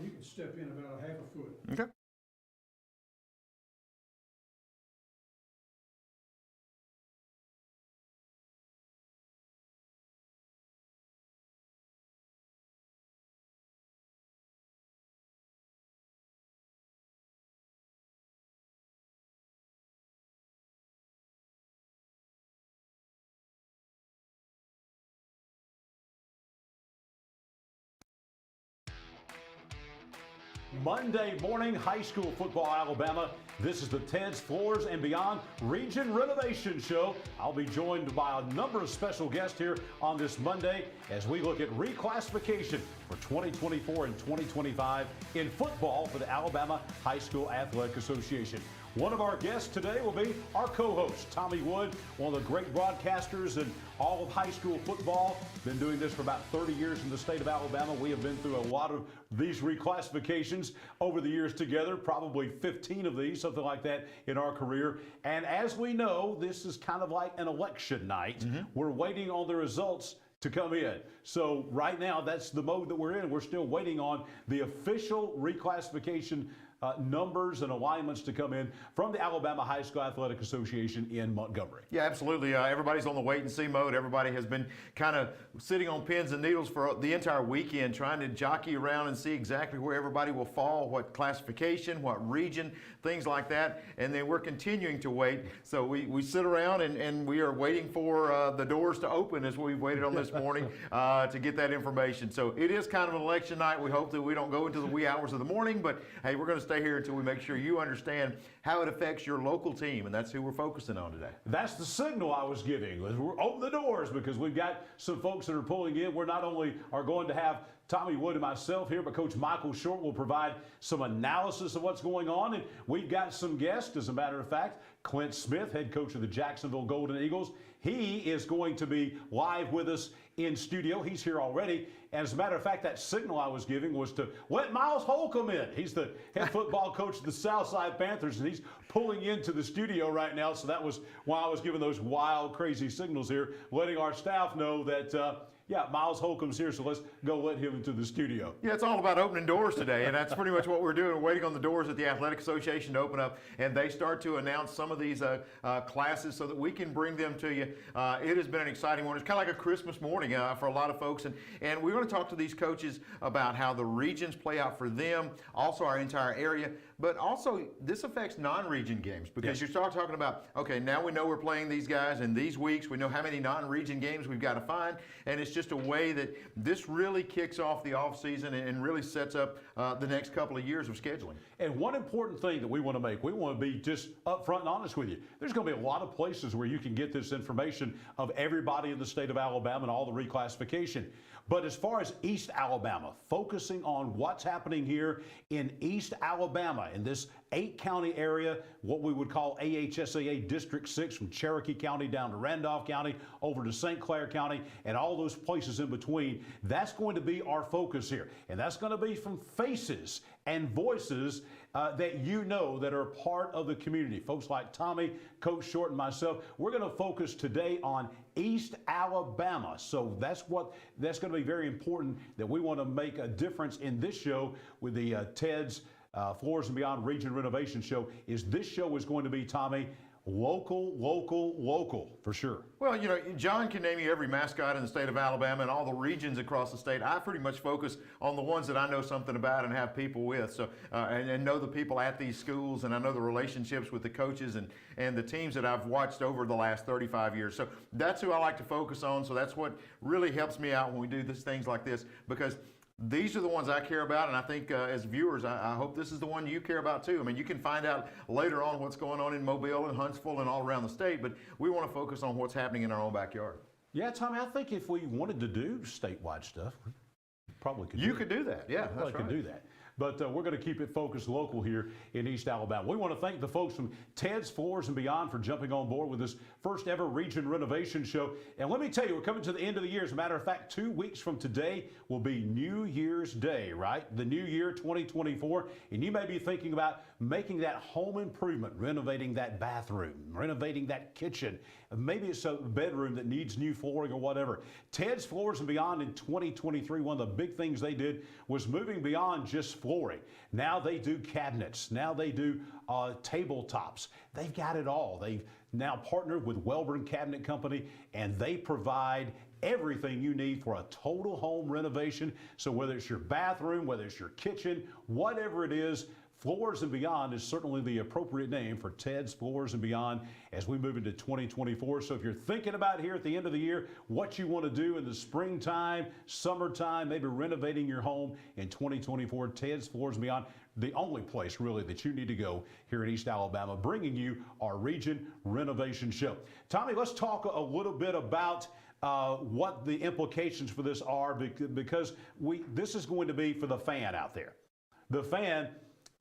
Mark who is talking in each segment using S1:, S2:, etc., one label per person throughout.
S1: You can step in about a half a foot.
S2: Okay.
S3: Monday morning, high school football, Alabama. This is the Ted's Floors and Beyond Region Renovation Show. I'll be joined by a number of special guests here on this Monday as we look at reclassification for 2024 and 2025 in football for the Alabama High School Athletic Association. One of our guests today will be our co-host, Tommy Wood, one of the great broadcasters in all of high school football. Been doing this for about 30 years in the state of Alabama. We have been through a lot of these reclassifications over the years together, probably 15 of these, something like that in our career. And as we know, this is kind of like an election night. We're waiting on the results to come in. So right now, that's the mode that we're in. We're still waiting on the official reclassification numbers and alignments to come in from the Alabama High School Athletic Association in Montgomery.
S2: Yeah, absolutely. Everybody's on the wait and see mode. Everybody has been kind of sitting on pins and needles for the entire weekend, trying to jockey around and see exactly where everybody will fall, what classification, what region, things like that. And then we're continuing to wait. So we sit around and we are waiting for the doors to open as we've waited on this morning to get that information. So it is kind of an election night. We hope that we don't go into the wee hours of the morning, but hey, we're going to stay here until we make sure you understand how it affects your local team, and that's who we're focusing on today.
S3: That's the signal I was giving. We're open the doors because we've got some folks that are pulling in. We're not only are going to have Tommy Wood and myself here, but Coach Michael Short will provide some analysis of what's going on, and we've got some guests. As a matter of fact, Clint Smith, head coach of the Jacksonville Golden Eagles, he is going to be live with us in studio. He's here already. And as a matter of fact, that signal I was giving was to let Miles Holcomb in. He's the head football coach of the Southside Panthers, and he's pulling into the studio right now. So that was why I was giving those wild, crazy signals here, letting our staff know that, yeah, Miles Holcomb's here, so let's go let him into the studio.
S2: Yeah, it's all about opening doors today, and that's pretty much what we're doing. We're waiting on the doors at the Athletic Association to open up, and they start to announce some of these classes so that we can bring them to you. It has been an exciting one. It's kind of like a Christmas morning for a lot of folks, and we're going to talk to these coaches about how the regions play out for them, also our entire area, but also this affects non-region games because you start talking about, okay, now we know we're playing these guys in these weeks. We know how many non-region games we've got to find, and it's just a way that this really kicks off the offseason and really sets up the next couple of years of scheduling.
S3: And one important thing that we want to make, we want to be just upfront and honest with you. There's going to be a lot of places where you can get this information of everybody in the state of Alabama and all the reclassification. But as far as East Alabama, focusing on what's happening here in East Alabama, in this 8-county area, what we would call AHSAA District 6, from Cherokee County down to Randolph County, over to St. Clair County, and all those places in between, that's going to be our focus here. And that's going to be from faces and voices that you know that are part of the community. Folks like Tommy, Coach Short, and myself, we're going to focus today on East Alabama. So that's going to be very important, that we want to make a difference in this show with the Ted's Floors and Beyond Region Renovation Show. This show is going to be, Tommy, local, local, local, for sure.
S2: Well, you know, John can name you every mascot in the state of Alabama and all the regions across the state. I pretty much focus on the ones that I know something about and have people with, so and know the people at these schools, and I know the relationships with the coaches and the teams that I've watched over the last 35 years. So that's who I like to focus on. So that's what really helps me out when we do things like this, because these are the ones I care about, and I think as viewers, I hope this is the one you care about too. I mean, you can find out later on what's going on in Mobile and Huntsville and all around the state, but we want to focus on what's happening in our own backyard.
S3: Yeah, Tommy, I think if we wanted to do statewide stuff, we probably could.
S2: You could do that, yeah, that's right.
S3: Could do that. But we're going to keep it focused local here in East Alabama. We want to thank the folks from Ted's Floors and Beyond for jumping on board with this first ever Region Renovation Show. And let me tell you, we're coming to the end of the year. As a matter of fact, 2 weeks from today will be New Year's Day, right? The new year, 2024. And you may be thinking about making that home improvement, renovating that bathroom, renovating that kitchen. Maybe it's a bedroom that needs new flooring or whatever. Ted's Floors and Beyond in 2023, one of the big things they did was moving beyond just flooring. Now they do cabinets. Now they do tabletops. They've got it all. They've now partnered with Welborn Cabinet Company, and they provide everything you need for a total home renovation. So whether it's your bathroom, whether it's your kitchen, whatever it is, Floors and Beyond is certainly the appropriate name for Ted's Floors and Beyond as we move into 2024. So if you're thinking about here at the end of the year what you want to do in the springtime, summertime, maybe renovating your home in 2024, Ted's Floors and Beyond, the only place really that you need to go here in East Alabama, bringing you our Region Renovation Show. Tommy, let's talk a little bit about what the implications for this are, because this is going to be for the fan out there. The fan,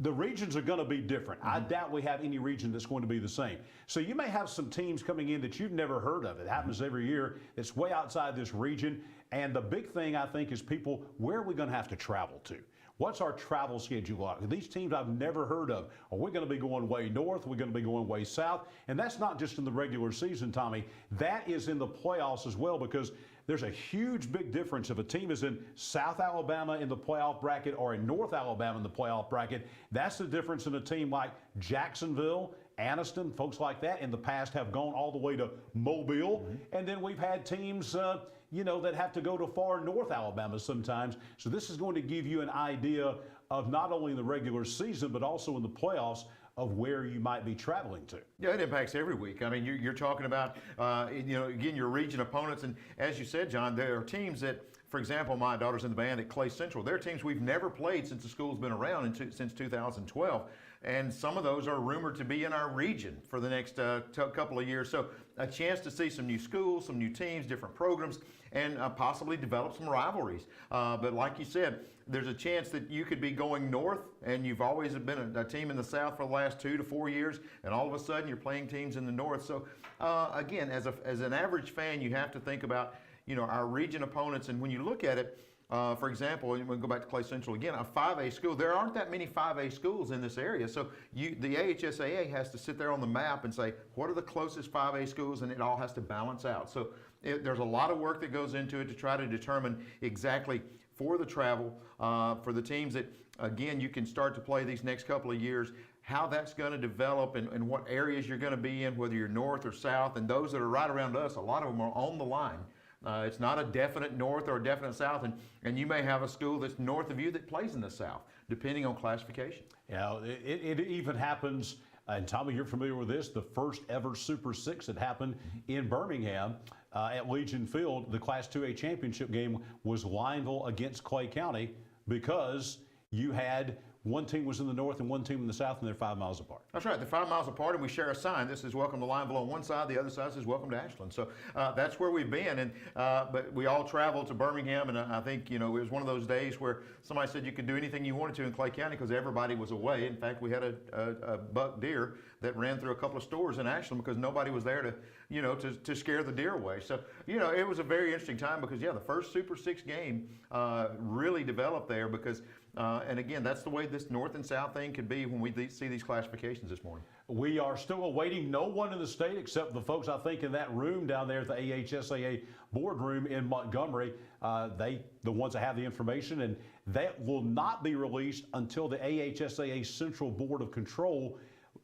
S3: the regions are going to be different. I doubt we have any region that's going to be the same. So you may have some teams coming in that you've never heard of. It happens every year. It's way outside this region. And the big thing, I think, is people, where are we going to have to travel to? What's our travel schedule like? These teams I've never heard of, are we going to be going way north? Are we going to be going way south? And that's not just in the regular season, Tommy. That is in the playoffs as well, because there's a huge big difference if a team is in South Alabama in the playoff bracket or in North Alabama in the playoff bracket. That's the difference in a team like Jacksonville, Anniston, folks like that in the past have gone all the way to Mobile. And then we've had teams that have to go to far North Alabama sometimes. So this is going to give you an idea of not only in the regular season, but also in the playoffs of where you might be traveling to.
S2: Yeah, it impacts every week. I mean, you're talking about, again, your region opponents. And as you said, John, there are teams that, for example, my daughter's in the band at Clay Central. They're teams we've never played since the school's been around since 2012. And some of those are rumored to be in our region for the next couple of years. So a chance to see some new schools, some new teams, different programs, and possibly develop some rivalries. But like you said, there's a chance that you could be going north, and you've always been a team in the south for the last 2 to 4 years, and all of a sudden you're playing teams in the north. So again, as an average fan, you have to think about our region opponents. And when you look at it, for example, we'll go back to Clay Central again, a 5A school. There aren't that many 5A schools in this area. So the AHSAA has to sit there on the map and say, what are the closest 5A schools? And it all has to balance out. So there's a lot of work that goes into it to try to determine exactly for the travel, for the teams that, again, you can start to play these next couple of years, how that's going to develop and what areas you're going to be in, whether you're north or south. And those that are right around us, a lot of them are on the line. It's not a definite north or a definite south, and you may have a school that's north of you that plays in the south, depending on classification.
S3: Yeah, it even happens, and Tommy, you're familiar with this, the first ever Super Six that happened in Birmingham at Legion Field. The Class 2A championship game was Lineville against Clay County because you had one team was in the north and one team in the south, and they're 5 miles apart.
S2: That's right. They're 5 miles apart, and we share a sign. This is welcome to Lineville on one side. The other side says welcome to Ashland. So that's where we've been. And but we all traveled to Birmingham, and I think it was one of those days where somebody said you could do anything you wanted to in Clay County because everybody was away. In fact, we had a buck deer that ran through a couple of stores in Ashland because nobody was there to scare the deer away. So it was a very interesting time because the first Super Six game really developed there because. And again, that's the way this north and south thing could be when we see these classifications this morning.
S3: We are still awaiting no one in the state except the folks, I think, in that room down there at the AHSAA boardroom in Montgomery. The ones that have the information, and that will not be released until the AHSAA Central Board of Control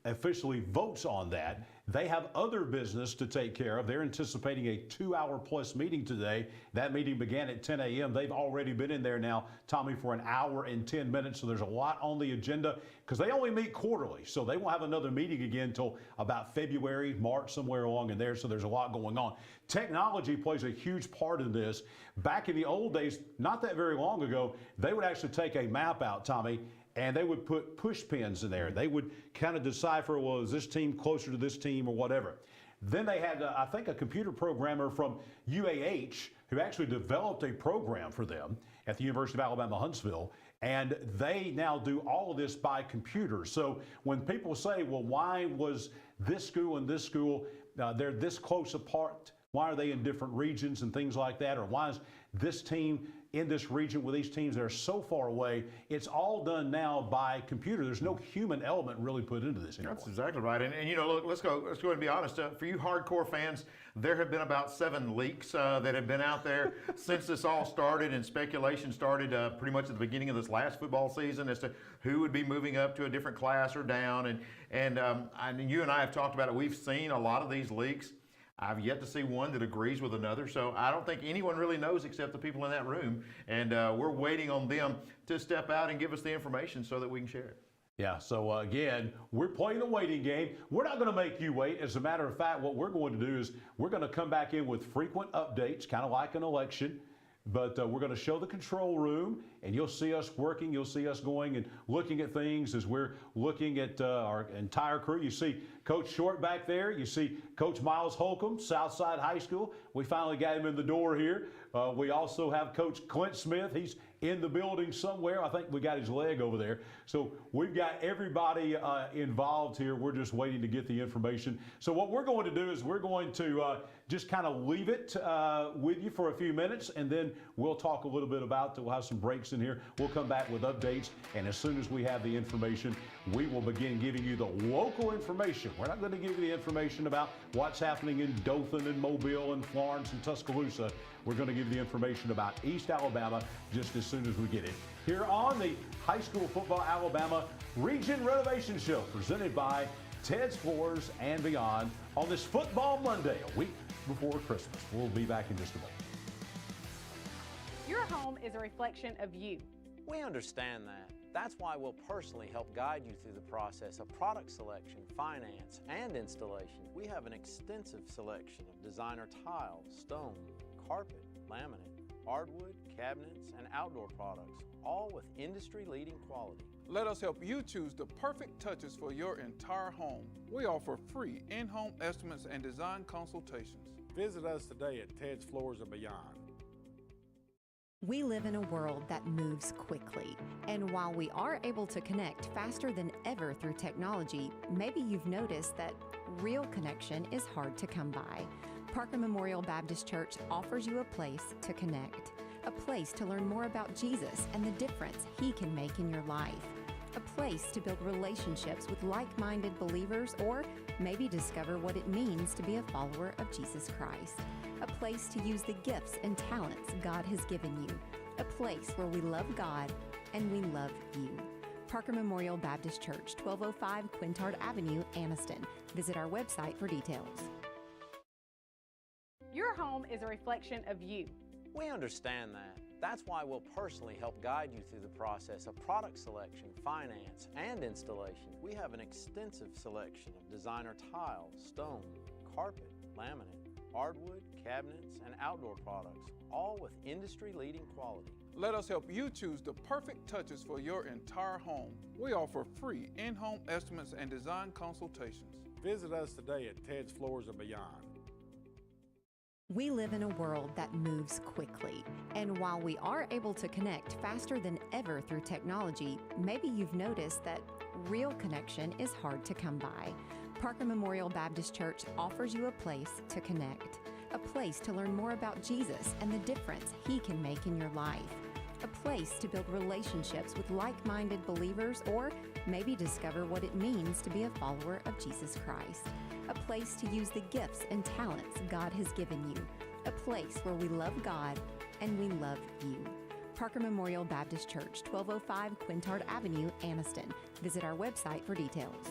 S3: officially votes on that. They have other business to take care of. They're anticipating a 2-hour-plus meeting today. That meeting began at 10 a.m. They've already been in there now, Tommy, for an hour and 10 minutes. So there's a lot on the agenda because they only meet quarterly. So they won't have another meeting again until about February, March, somewhere along in there. So there's a lot going on. Technology plays a huge part in this. Back in the old days, not that very long ago, they would actually take a map out, Tommy, and they would put push pins in there. They would kind of decipher, well, is this team closer to this team or whatever. Then they had, I think, a computer programmer from UAH who actually developed a program for them at the University of Alabama, Huntsville, and they now do all of this by computer. So when people say, well, why was this school and this school, they're this close apart, Why are they in different regions and things like that? Or why is this team in this region with these teams that are so far away? It's all done now by computer. There's no human element really put into this anymore.
S2: That's exactly right. And you know, look, let's go and be honest. For you hardcore fans, there have been about 7 leaks that have been out there since this all started, and speculation started pretty much at the beginning of this last football season as to who would be moving up to a different class or down. And you and I have talked about it. We've seen a lot of these leaks. I've yet to see one that agrees with another, so I don't think anyone really knows except the people in that room, and we're waiting on them to step out and give us the information so that we can share it.
S3: Yeah, so again, we're playing the waiting game. We're not going to make you wait. As a matter of fact, what we're going to do is we're going to come back in with frequent updates, kind of like an election. But we're going to show the control room, and you'll see us working. You'll see us going and looking at things as we're looking at our entire crew. You see Coach Short back there. You see Coach Miles Holcomb, Southside High School. We finally got him in the door here. We also have Coach Clint Smith. He's in the building somewhere. I think we got his leg over there. So we've got everybody involved here. We're just waiting to get the information. So what we're going to do is we're going to just kind of leave it with you for a few minutes, and then we'll talk a little bit about, we'll have some breaks in here. We'll come back with updates, and as soon as we have the information, we will begin giving you the local information. We're not going to give you the information about what's happening in Dothan and Mobile and Florence and Tuscaloosa. We're going to give you the information about East Alabama just as soon as we get it. Here on the High School Football Alabama Region Renovation Show, presented by Ted's Floors and Beyond on this Football Monday, a week before Christmas. We'll be back in just a moment.
S4: Your home is a reflection of you.
S5: We understand that. That's why we'll personally help guide you through the process of product selection, finance, and installation. We have an extensive selection of designer tile, stone, carpet, laminate, hardwood, cabinets, and outdoor products, all with industry-leading quality.
S6: Let us help you choose the perfect touches for your entire home. We offer free in-home estimates and design consultations.
S7: Visit us today at Ted's Floors and Beyond.
S8: We live in a world that moves quickly, and while we are able to connect faster than ever through technology, maybe you've noticed that real connection is hard to come by. Parker Memorial Baptist Church offers you a place to connect, a place to learn more about Jesus and the difference He can make in your life, a place to build relationships with like-minded believers, or maybe discover what it means to be a follower of Jesus Christ. A place to use the gifts and talents God has given you. A place where we love God and we love you. Parker Memorial Baptist Church, 1205 Quintard Avenue, Anniston. Visit our website for details.
S4: Your home is a reflection of you.
S5: We understand that. That's why we'll personally help guide you through the process of product selection, finance, and installation. We have an extensive selection of designer tile, stone, carpet, laminate, hardwood, cabinets, and outdoor products, all with industry-leading quality.
S6: Let us help you choose the perfect touches for your entire home. We offer free in-home estimates and design consultations.
S7: Visit us today at Ted's Floors and Beyond.
S8: We live in a world that moves quickly, and while we are able to connect faster than ever through technology, maybe you've noticed that real connection is hard to come by. Parker Memorial Baptist Church offers you a place to connect, a place to learn more about Jesus and the difference He can make in your life, a place to build relationships with like-minded believers, or maybe discover what it means to be a follower of Jesus Christ, a place to use the gifts and talents God has given you, a place where we love God and we love you. Parker Memorial Baptist Church, 1205 Quintard Avenue, Anniston. Visit our website for details.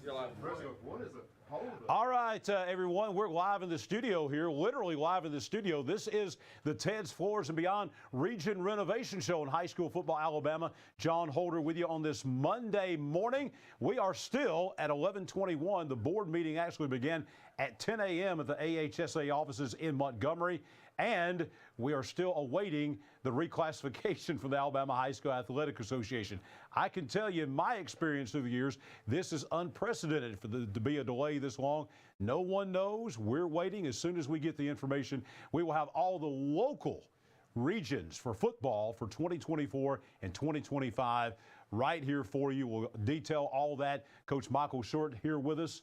S2: What is a Holder?
S3: All right, everyone, we're live in the studio here, literally live in the studio. This is the Ted's Floors and Beyond Region Renovation Show in high school football, Alabama. Jon Holder with you on this Monday morning. We are still at 11:21. The board meeting actually began at 10 a.m. at the AHSAA offices in Montgomery, and we are still awaiting the reclassification from the Alabama High School Athletic Association. I can tell you, in my experience through the years, this is unprecedented for to be a delay this long. No one knows. We're waiting. As soon as we get the information, we will have all the local regions for football for 2024 and 2025 right here for you. We'll detail all that. Coach Michael Short here with us.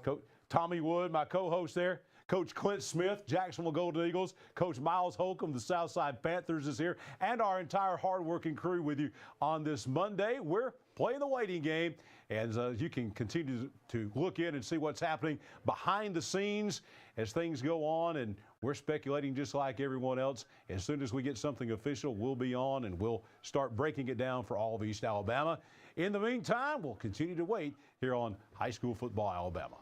S3: Coach Tommy Wood, my co-host there. Coach Clint Smith, Jacksonville Golden Eagles. Coach Miles Holcomb, the Southside Panthers is here. And our entire hardworking crew with you on this Monday. We're playing the waiting game. And you can continue to look in and see what's happening behind the scenes as things go on. And we're speculating just like everyone else. As soon as we get something official, we'll be on and we'll start breaking it down for all of East Alabama. In the meantime, we'll continue to wait here on High School Football Alabama.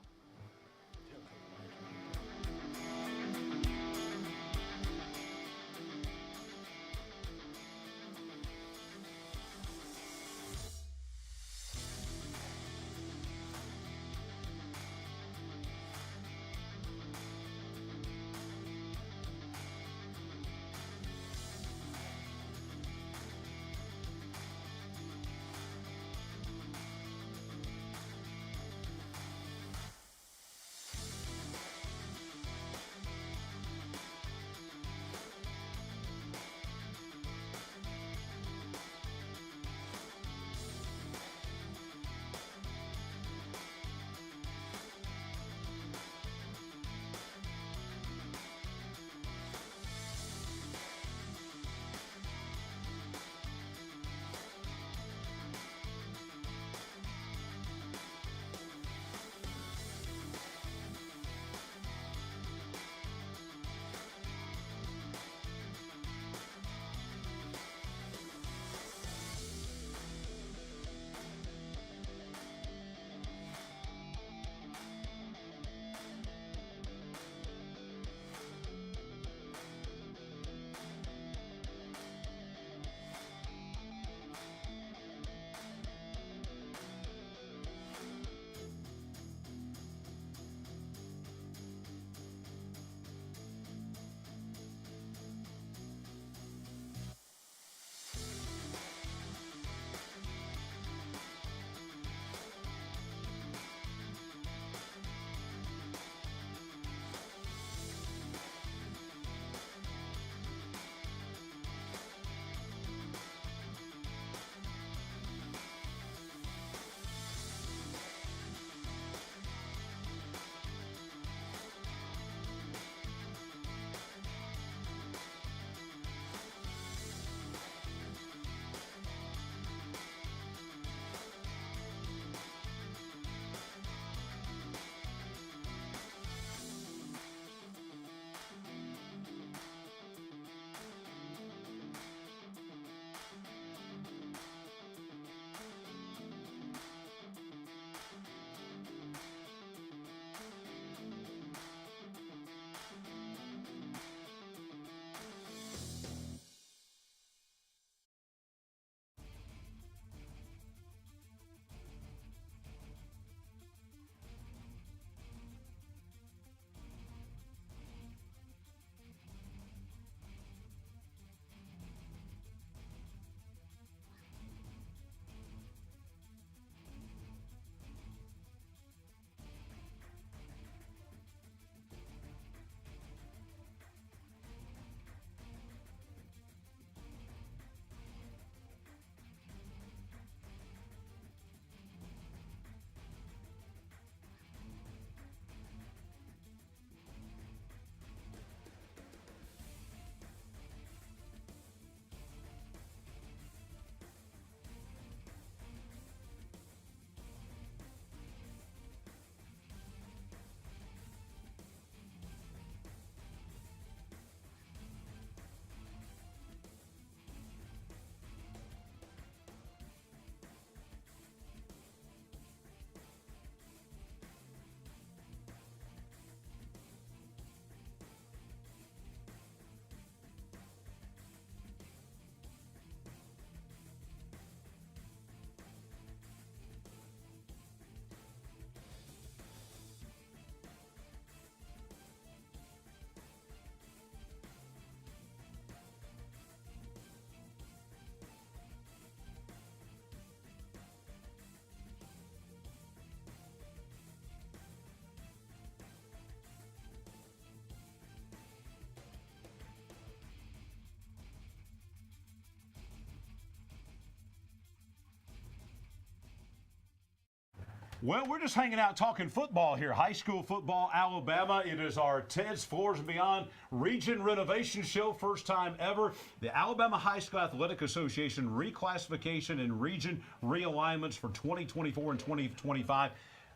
S3: Well, we're just hanging out talking football here. High school football, Alabama. It is our Ted's Floors and Beyond Region Renovation Show. First time ever. The Alabama High School Athletic Association reclassification and region realignments for 2024 and 2025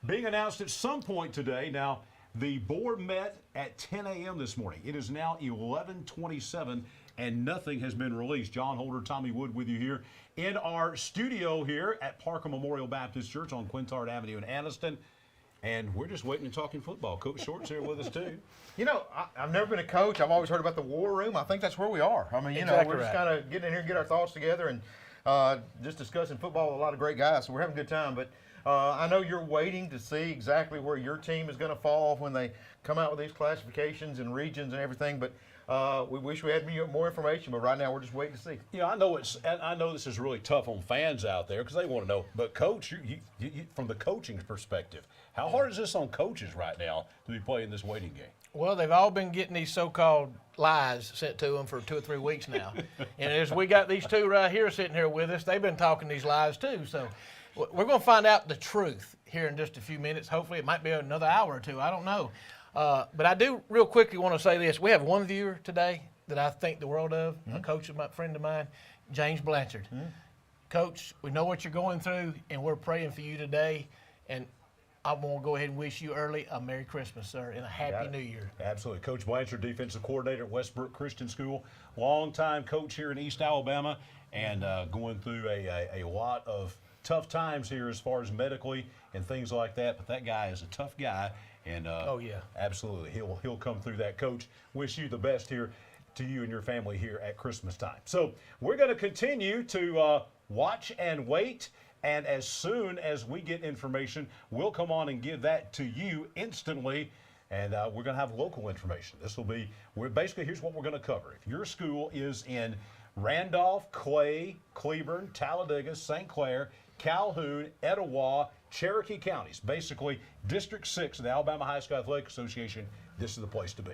S3: being announced at some point today. Now, the board met at 10 a.m. this morning. It is now 11:27 and nothing has been released. Jon Holder, Tommy Wood with you here in our studio here at Parker Memorial Baptist Church on Quintard Avenue in Anniston. And we're just waiting and talking football. Coach Short's here with us too.
S2: You know, I've never been a coach. I've always heard about the war room. I think that's where we are. I mean, you know, we're just kind of getting in here and get our thoughts together and just discussing football with a lot of great guys. So we're having a good time. But I know you're waiting to see exactly where your team is going to fall when they come out with these classifications and regions and everything. But we wish we had more information, but right now we're just waiting to see.
S3: Yeah, I know this is really tough on fans out there because they want to know. But coach, you, from the coaching perspective, how hard is this on coaches right now to be playing this waiting game?
S9: Well, they've all been getting these so-called lies sent to them for 2 or 3 weeks now. And as we got these two right here sitting here with us, they've been talking these lies too. So we're going to find out the truth here in just a few minutes. Hopefully it might be another hour or two. I don't know. But I do real quickly want to say this. We have one viewer today that I think the world of, a coach, a friend of mine, James Blanchard. Coach, we know what you're going through, and we're praying for you today. And I want to go ahead and wish you early a Merry Christmas, sir, and a Happy New Year.
S3: Absolutely. Coach Blanchard, defensive coordinator at Westbrook Christian School, longtime coach here in East Alabama, and going through a lot of tough times here as far as medically and things like that. But that guy is a tough guy. And
S9: oh yeah,
S3: absolutely, he'll come through that. Coach, wish you the best here to you and your family here at Christmas time. So we're going to continue to watch and wait, and as soon as we get information, we'll come on and give that to you instantly. And we're going to have local information. This will be basically, here's what we're going to cover. If your school is in Randolph, Clay, Cleburne, Talladega, St. Clair, Calhoun, Etowah, Cherokee counties, basically District 6 of the Alabama High School Athletic Association, this is the place to be.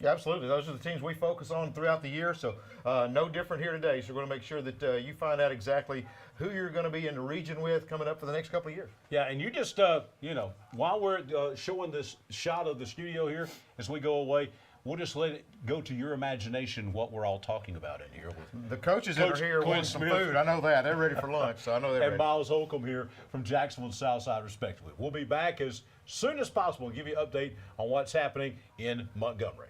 S2: Yeah, absolutely. Those are the teams we focus on throughout the year, so no different here today. So we're going to make sure that you find out exactly who you're going to be in the region with coming up for the next couple of years.
S3: Yeah, and you just, you know, while we're showing this shot of the studio here as we go away, we'll just let it go to your imagination what we're all talking about in here.
S2: The coaches that are here want some food. I know that. They're ready for lunch, so I know they're ready.
S3: And Miles Holcomb here from Jacksonville and Southside, respectively. We'll be back as soon as possible and give you an update on what's happening in Montgomery.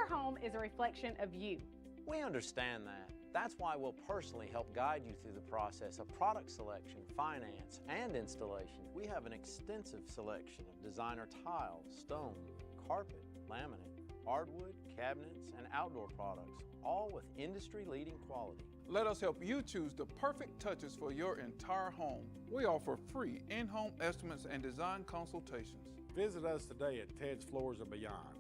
S4: Your home is a reflection of you.
S5: We understand that. That's why we'll personally help guide you through the process of product selection, finance, and installation. We have an extensive selection of designer tile, stone, carpet, laminate, hardwood, cabinets, and outdoor products, all with industry-leading quality.
S6: Let us help you choose the perfect touches for your entire home. We offer free in-home estimates and design consultations.
S7: Visit us today at Ted's Floors and Beyond.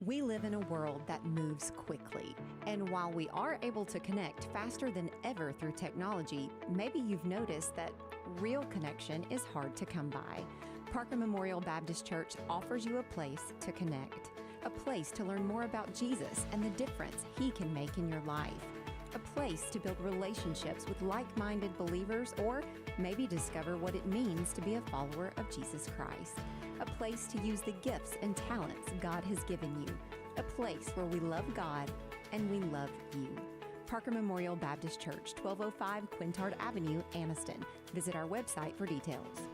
S8: We live in a world that moves quickly, and while we are able to connect faster than ever through technology, maybe you've noticed that real connection is hard to come by. Parker Memorial Baptist Church offers you a place to connect, a place to learn more about Jesus and the difference He can make in your life, a place to build relationships with like-minded believers, or maybe discover what it means to be a follower of Jesus Christ. A place to use the gifts and talents God has given you. A place where we love God and we love you. Parker Memorial Baptist Church, 1205 Quintard Avenue, Anniston. Visit our website for details.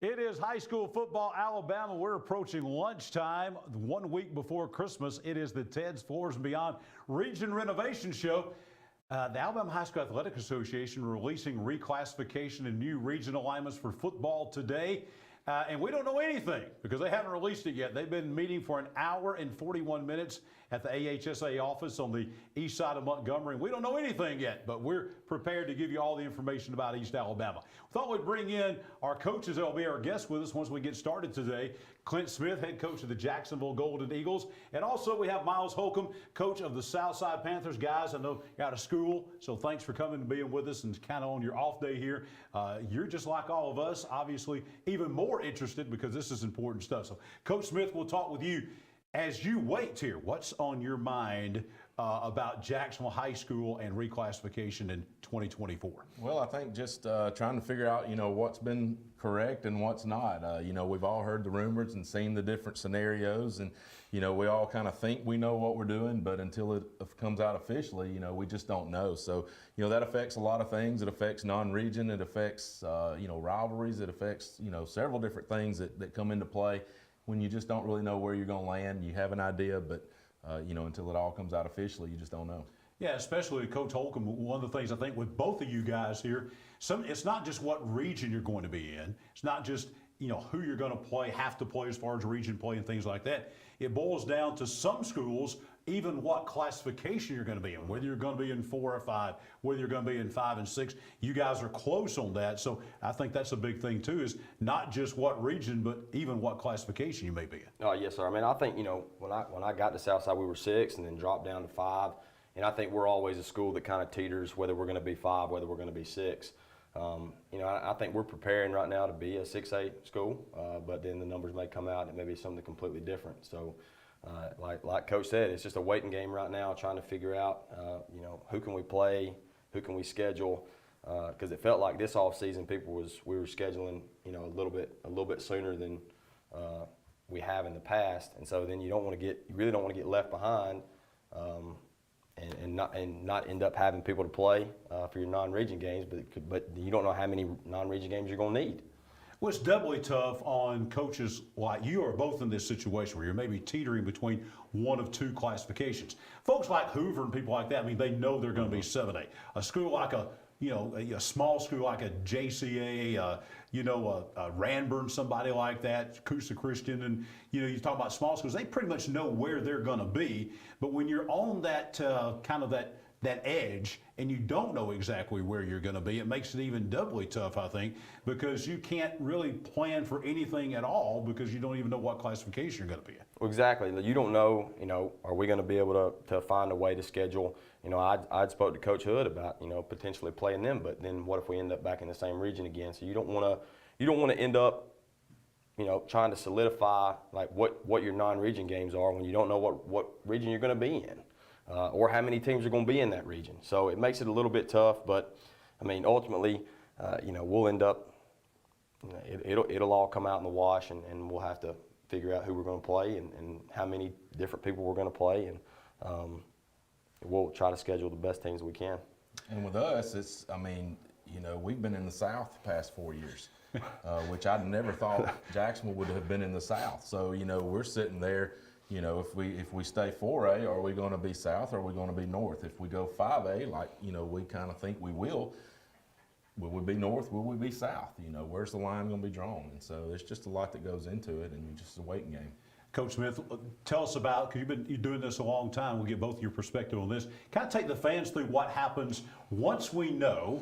S3: It is high school football, Alabama. We're approaching lunchtime, 1 week before Christmas. It is the Ted's Floors and Beyond Region Renovation Show. The Alabama High School Athletic Association releasing reclassification and new region alignments for football today. And we don't know anything because they haven't released it yet. They've been meeting for an hour and 41 minutes at the AHSAA office on the east side of Montgomery. And we don't know anything yet, but we're prepared to give you all the information about East Alabama. We thought we'd bring in our coaches that will be our guests with us once we get started today. Clint Smith, head coach of the Jacksonville Golden Eagles. And also we have Miles Holcomb, coach of the Southside Panthers. Guys, I know you're out of school, so thanks for coming and being with us and kind of on your off day here. You're just like all of us, obviously even more interested because this is important stuff. So Coach Smith, we'll talk with you as you wait here. What's on your mind about Jacksonville High School and reclassification in 2024?
S10: Well, I think just trying to figure out, what's been correct and what's not. We've all heard the rumors and seen the different scenarios, and, we all kind of think we know what we're doing, but until it comes out officially, we just don't know. So, that affects a lot of things. It affects non-region. It affects, rivalries. It affects, several different things that come into play when you just don't really know where you're going to land. You have an idea, but until it all comes out officially, you just don't know.
S3: Yeah, especially Coach Holcomb. One of the things I think with both of you guys here, it's not just what region you're going to be in. It's not just who you're going to play, have to play as far as region play and things like that. It boils down to some schools, even what classification you're going to be in, whether you're going to be in 4 or 5, whether you're going to be in 5 and 6. You guys are close on that, so I think that's a big thing too. Is not just what region, but even what classification you may be in.
S11: Oh yes, sir. I mean, I think when I got to Southside, we were 6, and then dropped down to 5. And I think we're always a school that kind of teeters whether we're going to be 5, whether we're going to be 6. I think we're preparing right now to be a 6A school, but then the numbers may come out and it may be something completely different. So, like Coach said, it's just a waiting game right now, trying to figure out, who can we play, who can we schedule, because it felt like this off season we were scheduling, a little bit sooner than we have in the past, and so then you really don't want to get left behind. And not end up having people to play for your non-region games, but you don't know how many non-region games you're going to need.
S3: Well, it's doubly tough on coaches like you are both in this situation where you're maybe teetering between one of 2 classifications. Folks like Hoover and people like that, I mean, they know they're going to be 7A. A school like a small school like a JCA, a Ranburn, somebody like that, Coosa Christian, and you talk about small schools, they pretty much know where they're going to be. But when you're on that kind of that edge and you don't know exactly where you're going to be, it makes it even doubly tough, I think, because you can't really plan for anything at all because you don't even know what classification you're going to be in.
S11: Well, exactly. You don't know, are we going to be able to find a way to schedule? I'd spoke to Coach Hood about, potentially playing them, but then what if we end up back in the same region again? So you don't want to end up, trying to solidify like what your non-region games are when you don't know what region you're going to be in, or how many teams are going to be in that region. So it makes it a little bit tough, but I mean, ultimately, we'll end up, it'll all come out in the wash, and we'll have to figure out who we're going to play and how many different people we're going to play, and we'll try to schedule the best teams we can.
S10: And with us, we've been in the South the past 4 years, which I never thought Jacksonville would have been in the South. So, we're sitting there, if we stay 4A, are we going to be South or are we going to be North? If we go 5A, like, we kind of think we will we be North? Will we be South? Where's the line going to be drawn? And so there's just a lot that goes into it, and it's just a waiting game.
S3: Coach Smith, tell us about, because you're doing this a long time, we'll get both of your perspective on this. Kind of take the fans through what happens once we know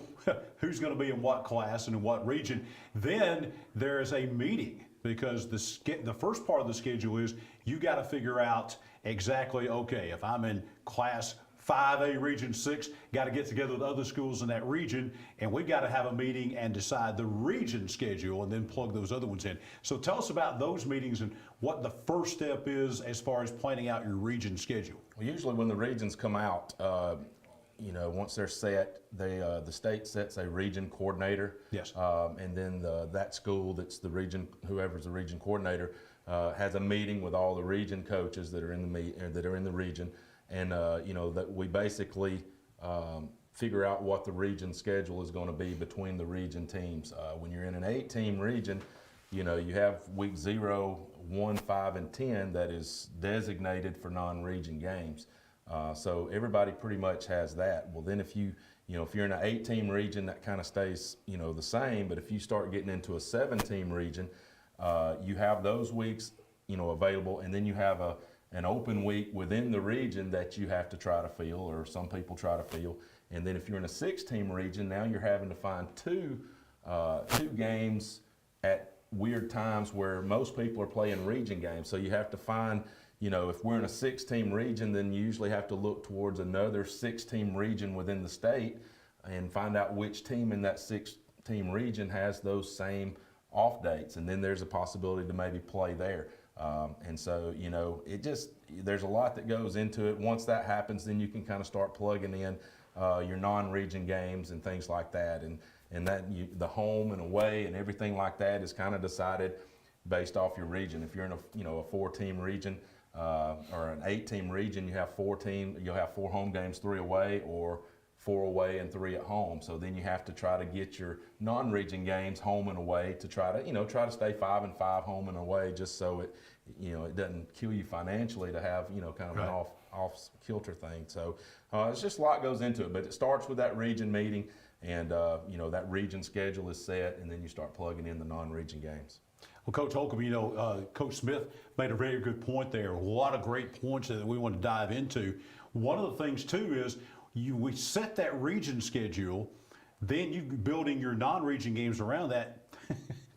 S3: who's going to be in what class and in what region. Then there's a meeting, because the first part of the schedule is you got to figure out exactly, okay, if I'm in class 5A Region 6, got to get together with other schools in that region, and we've got to have a meeting and decide the region schedule and then plug those other ones in. So tell us about those meetings and what the first step is as far as planning out your region schedule.
S10: Well, usually when the regions come out, once they're set, the state sets a region coordinator.
S3: Yes.
S10: And then that school that's the region, whoever's the region coordinator, has a meeting with all the region coaches that are in the region. And that we basically figure out what the region schedule is going to be between the region teams. When you're in an 8-team region, you know, you have week 0, 1, 5, and 10 that is designated for non-region games. So everybody pretty much has that. Well, then if you're in an 8-team region, that kind of stays, you know, the same. But if you start getting into a 7-team region, you have those weeks, you know, available, and then you have an open week within the region that you have to try to fill, or some people try to fill. And then if you're in a 6-team region, now you're having to find two games at weird times where most people are playing region games. So you have to find, you know, if we're in a 6-team region, then you usually have to look towards another 6-team region within the state and find out which team in that 6-team region has those same off dates. And then there's a possibility to maybe play there. And so, you know, there's a lot that goes into it. Once that happens, then you can kind of start plugging in your non-region games and things like that. And that the home and away and everything like that is kind of decided based off your region. If you're in a 4-team region, or an 8-team region, you'll have 4 home games, 3 away, or 4 away and 3 at home. So then you have to try to get your non-region games home and away to try to stay 5 and 5 home and away, just so it doesn't kill you financially to have, you know, kind of an off kilter thing. So it's just a lot goes into it, but it starts with that region meeting, and you know, that region schedule is set, and then you start plugging in the non-region games.
S3: Well, Coach Holcomb, you know, Coach Smith made a very good point there. A lot of great points that we want to dive into. One of the things, too, is we set that region schedule, then you're building your non-region games around that.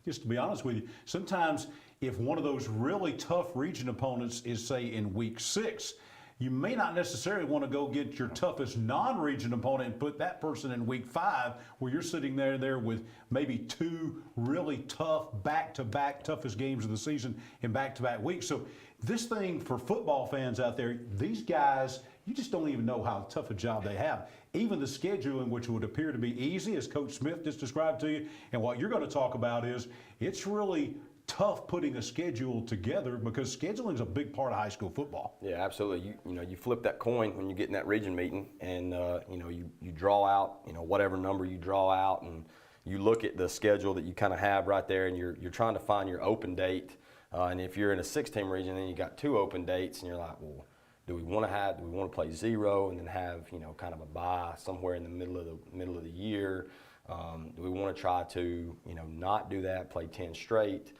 S3: Just to be honest with you, sometimes if one of those really tough region opponents is, say, in week 6, you may not necessarily want to go get your toughest non-region opponent and put that person in week 5, where you're sitting there with maybe 2 really tough back-to-back toughest games of the season in back-to-back weeks. So this thing for football fans out there, these guys, you just don't even know how tough a job they have. Even the scheduling, which would appear to be easy, as Coach Smith just described to you, and what you're going to talk about is it's really tough putting a schedule together, because scheduling is a big part of high school football.
S11: Yeah, absolutely. You flip that coin when you get in that region meeting, and you draw out, you know, whatever number you draw out, and you look at the schedule that you kind of have right there, and you're trying to find your open date. And if you're in a 6-team region, then you got 2 open dates, and you're like, well, do we want to play 0 and then have, you know, kind of a bye somewhere in the middle of the year? Do we want to try to, you know, not do that, play 10 straight?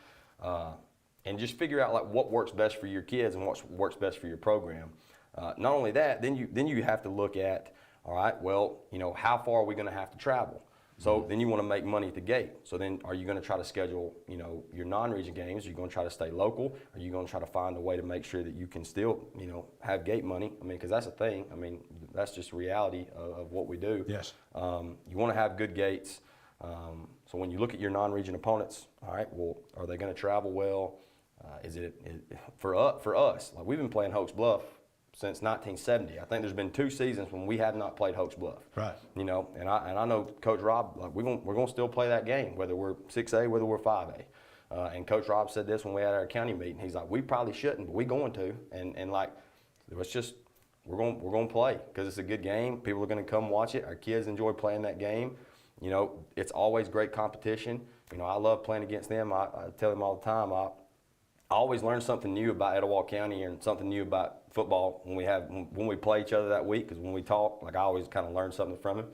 S11: And just figure out like what works best for your kids and what works best for your program. Not only that, then you have to look at, all right, well, you know, how far are we going to have to travel? So then you want to make money at the gate. So then are you going to try to schedule, you know, your non-region games? Are you going to try to stay local? Are you going to try to find a way to make sure that you can still, you know, have gate money? I mean, because that's a thing. I mean, that's just reality of what we do.
S3: Yes.
S11: You want to have good gates. So when you look at your non-region opponents, all right, well, are they going to travel well? For us, like we've been playing Hoax Bluff since 1970. I think there's been 2 seasons when we have not played Hoax Bluff.
S3: Right.
S11: You know, and I know Coach Rob, like we're going to still play that game, whether we're 6A, whether we're 5A. And Coach Rob said this when we had our county meeting. He's like, we probably shouldn't, but we're going to. And like, it's just, we're going to play because it's a good game. People are going to come watch it. Our kids enjoy playing that game. You know, it's always great competition. You know, I love playing against them. I tell them all the time, I always learn something new about Etowah County and something new about football when we play each other that week, because when we talk, like I always kind of learn something from him.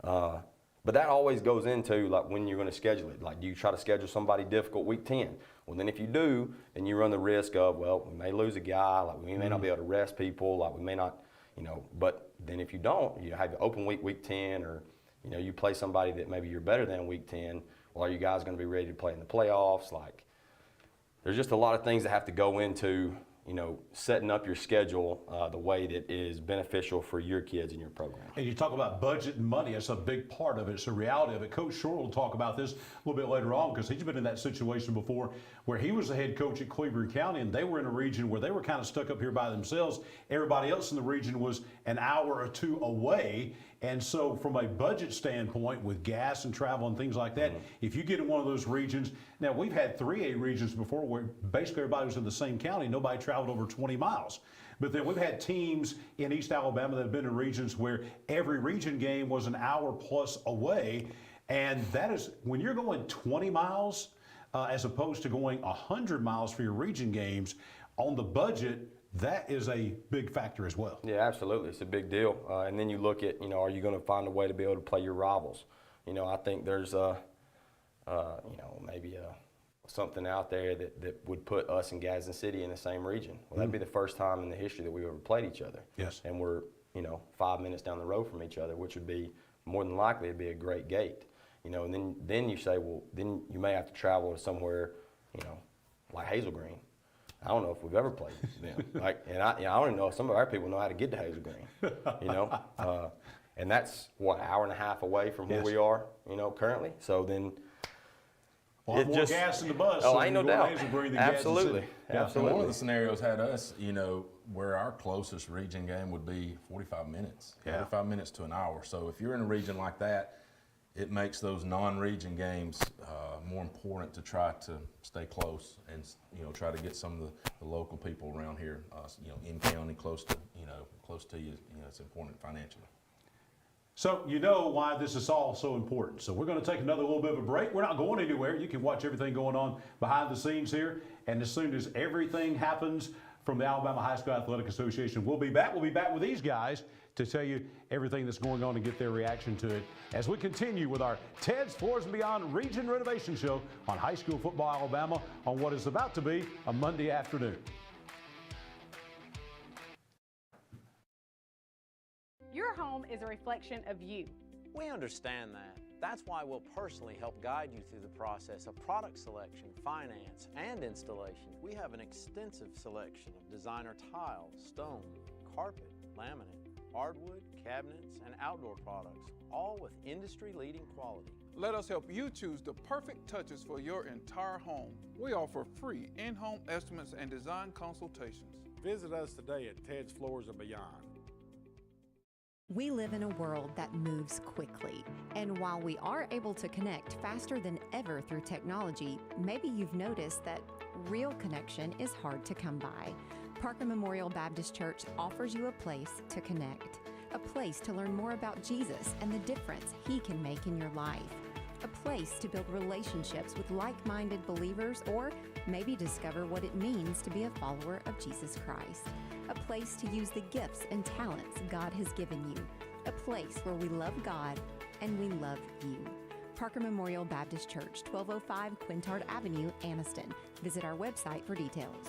S11: But that always goes into like when you're going to schedule it. Like, do you try to schedule somebody difficult week 10? Well, then if you do, then you run the risk of, well, we may lose a guy, like we may not be able to rest people, like we may not, you know. But then if you don't, you have the open week 10, or you know, you play somebody that maybe you're better than week 10. Well, are you guys going to be ready to play in the playoffs? Like, there's just a lot of things that have to go into, you know, setting up your schedule the way that is beneficial for your kids and your program.
S3: And you talk about budget and money. That's a big part of it. It's a reality of it. Coach Shore will talk about this a little bit later on, because he's been in that situation before where he was the head coach at Cleveland County, and they were in a region where they were kind of stuck up here by themselves. Everybody else in the region was an hour or 2 away. And so from a budget standpoint, with gas and travel and things like that, if you get in one of those regions, now we've had 3A regions before where basically everybody was in the same county, nobody traveled over 20 miles. But then we've had teams in East Alabama that have been in regions where every region game was an hour plus away. And that is, when you're going 20 miles, as opposed to going 100 miles for your region games. On the budget, that is a big factor as well.
S11: Yeah, absolutely. It's a big deal. And then you look at, are you going to find a way to be able to play your rivals? I think there's maybe something out there that would put us and Gadsden City in the same region. Well, that'd be the first time in the history that we've ever played each other.
S3: Yes.
S11: And we're, 5 minutes down the road from each other, which would be more than likely it'd be a great gate. And then you say, well, then you may have to travel to somewhere, like Hazel Green. I don't know if we've ever played them. And I don't even know if some of our people know how to get to Hazel Green. And that's what, an hour and a half away from where
S3: Yes.
S11: we are, currently. So then,
S3: More gas in the bus.
S11: Oh,
S3: so
S11: ain't
S3: you
S11: no
S3: go to
S11: doubt.
S3: Hazel Green than Gadsden
S11: Absolutely.
S3: City.
S11: Absolutely.
S10: One of the scenarios had us, where our closest region game would be 45 minutes,
S3: Yeah.
S10: 45 minutes to an hour. So if you're in a region like that, it makes those non-region games more important to try to stay close and try to get some of the local people around here, in county, close to you. It's important financially.
S3: So you know why this is all so important. So we're going to take another little bit of a break. We're not going anywhere. You can watch everything going on behind the scenes here. And as soon as everything happens from the Alabama High School Athletic Association, we'll be back. We'll be back with these guys to tell you everything that's going on and get their reaction to it as we continue with our Ted's Floors and Beyond Region Renovation Show on High School Football Alabama on what is about to be a Monday afternoon.
S4: Your home is a reflection of you.
S5: We understand that. That's why we'll personally help guide you through the process of product selection, finance, and installation. We have an extensive selection of designer tile, stone, carpet, laminate, hardwood, cabinets, and outdoor products, all with industry-leading quality.
S6: Let us help you choose the perfect touches for your entire home. We offer free in-home estimates and design consultations.
S7: Visit us today at Ted's Floors and Beyond.
S8: We live in a world that moves quickly, and while we are able to connect faster than ever through technology, maybe you've noticed that real connection is hard to come by. Parker Memorial Baptist Church offers you a place to connect, a place to learn more about Jesus and the difference He can make in your life, a place to build relationships with like-minded believers, or maybe discover what it means to be a follower of Jesus Christ. A place to use the gifts and talents God has given you. A place where we love God and we love you. Parker Memorial Baptist Church, 1205 Quintard Avenue, Anniston. Visit our website for details.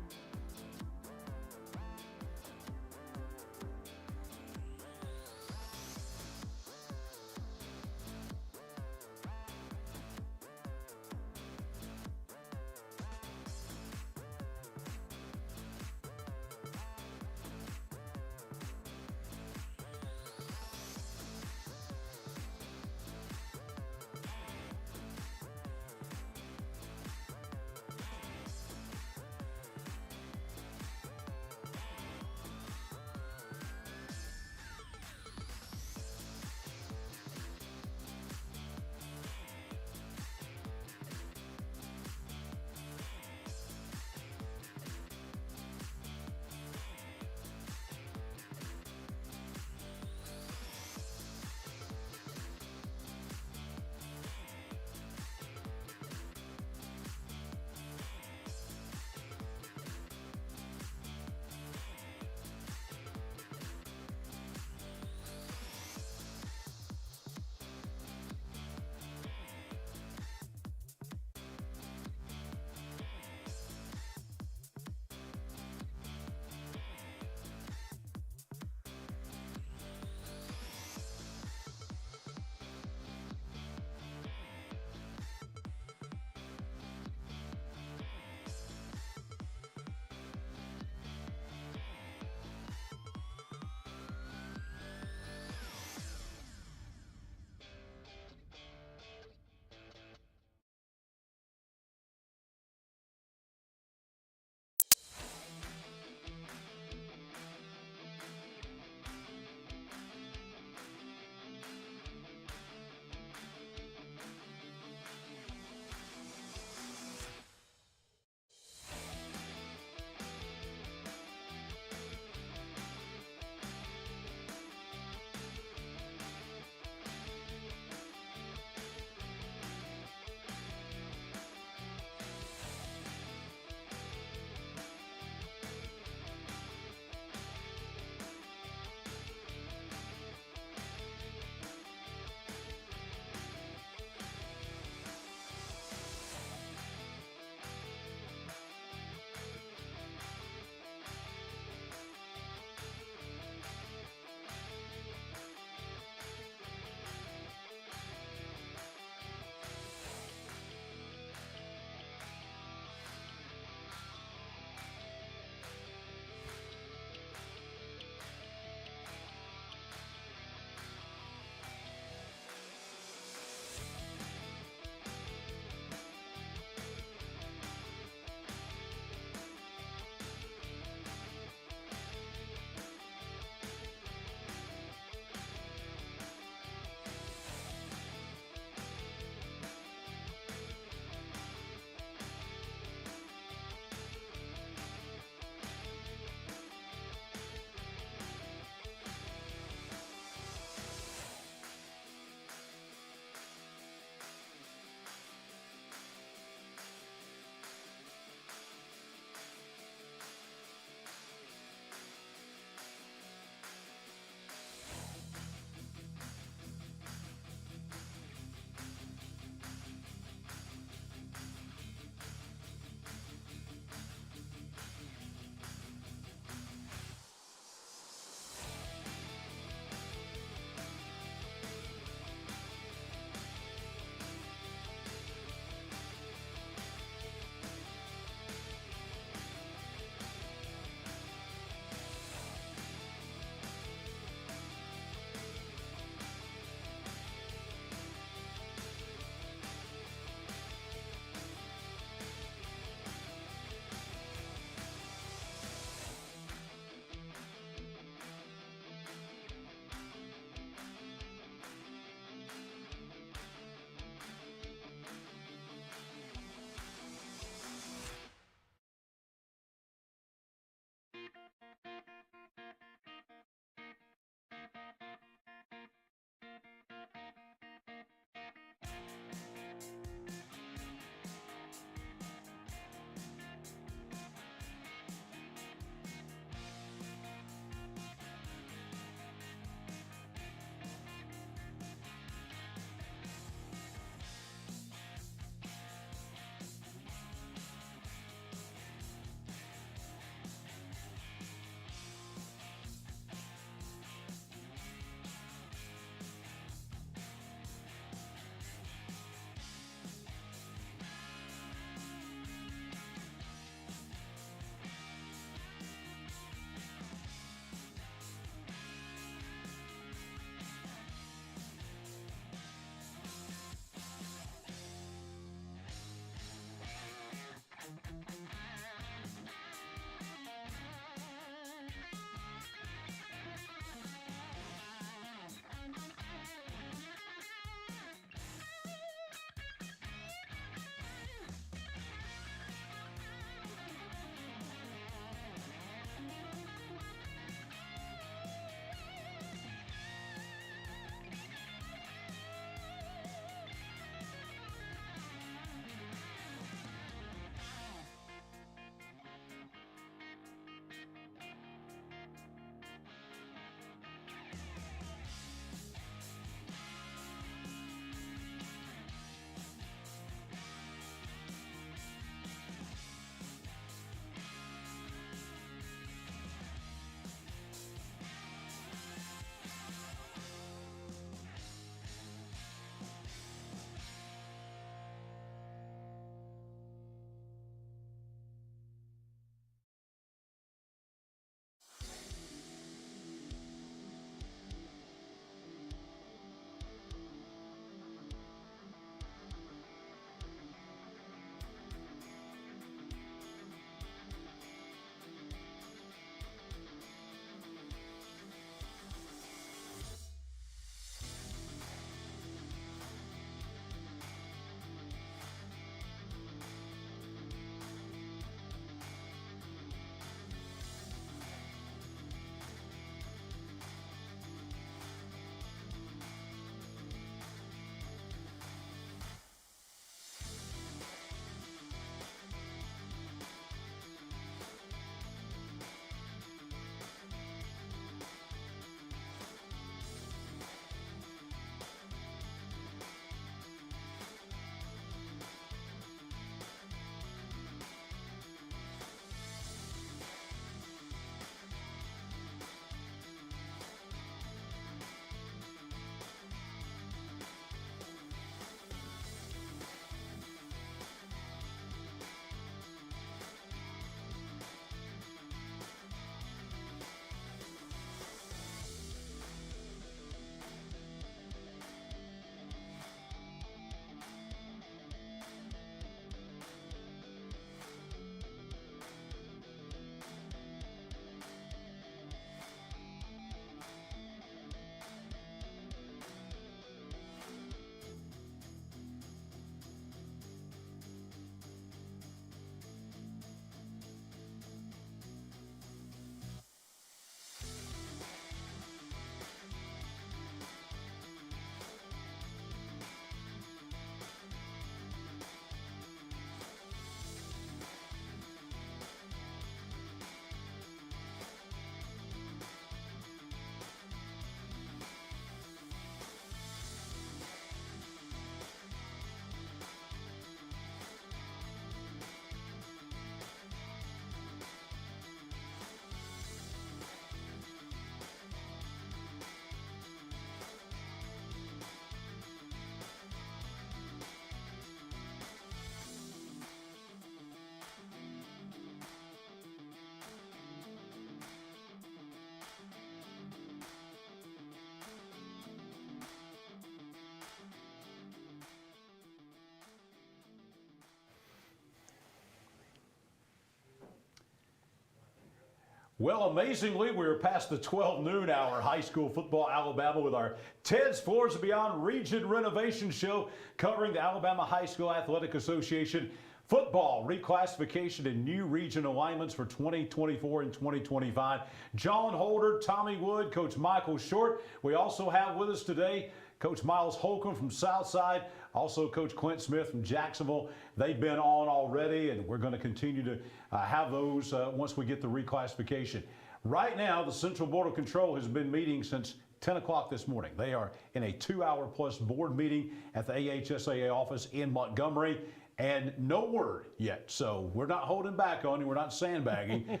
S3: Well, amazingly, we're past the 12 noon hour, high school football Alabama, with our Ted's Floors and Beyond Region Renovation Show covering the Alabama High School Athletic Association football reclassification and new region alignments for 2024 and 2025. Jon Holder, Tommy Wood, Coach Michael Short. We also have with us today Coach Miles Holcomb from Southside, also Coach Clint Smith from Jacksonville. They've been on already, and we're going to continue to have those once we get the reclassification. Right now, the Central Board of Control has been meeting since 10 o'clock this morning. They are in a 2-hour-plus board meeting at the AHSAA office in Montgomery, and no word yet. So we're not holding back on you. We're not sandbagging.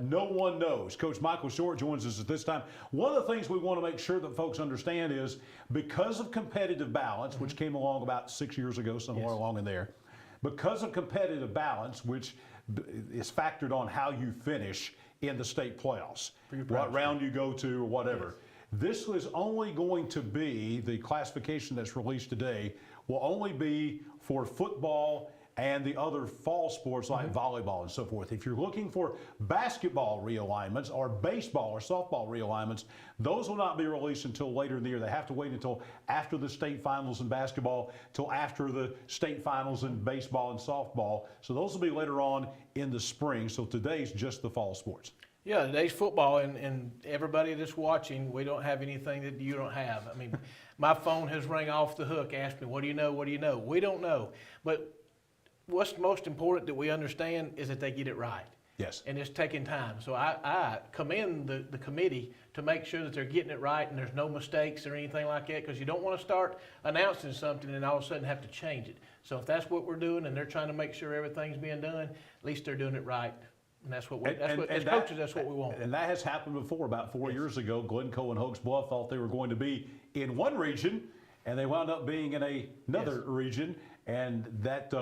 S3: No one knows. Coach Michael Short joins us at this time. One of the things we want to make sure that folks understand is because of competitive balance, which came along about 6 years ago, somewhere along in there, because of competitive balance, which is factored on how you finish in the state playoffs, what round you go to or whatever. This is only going to be, the classification that's released today will only be for football and the other fall sports like volleyball and so forth. If you're looking for basketball realignments or baseball or softball realignments, those will not be released until later in the year. They have to wait until after the state finals in basketball, till after the state finals in baseball and softball. So those will be later on in the spring. So today's just the fall sports.
S9: Yeah, today's football, and everybody that's watching, we don't have anything that you don't have. I mean, my phone has rang off the hook, asked me, what do you know, what do you know? We don't know. But what's most important that we understand is that they get it right.
S3: Yes.
S9: And it's taking time. So I commend the committee to make sure that they're getting it right and there's no mistakes or anything like that, because you don't want to start announcing something and all of a sudden have to change it. So if that's what we're doing and they're trying to make sure everything's being done, at least they're doing it right. And that's what we, as coaches, that's what we want.
S3: And that has happened before. About 4 years ago, Glencoe and Hoax Bluff thought they were going to be in one region, and they wound up being in another region. And that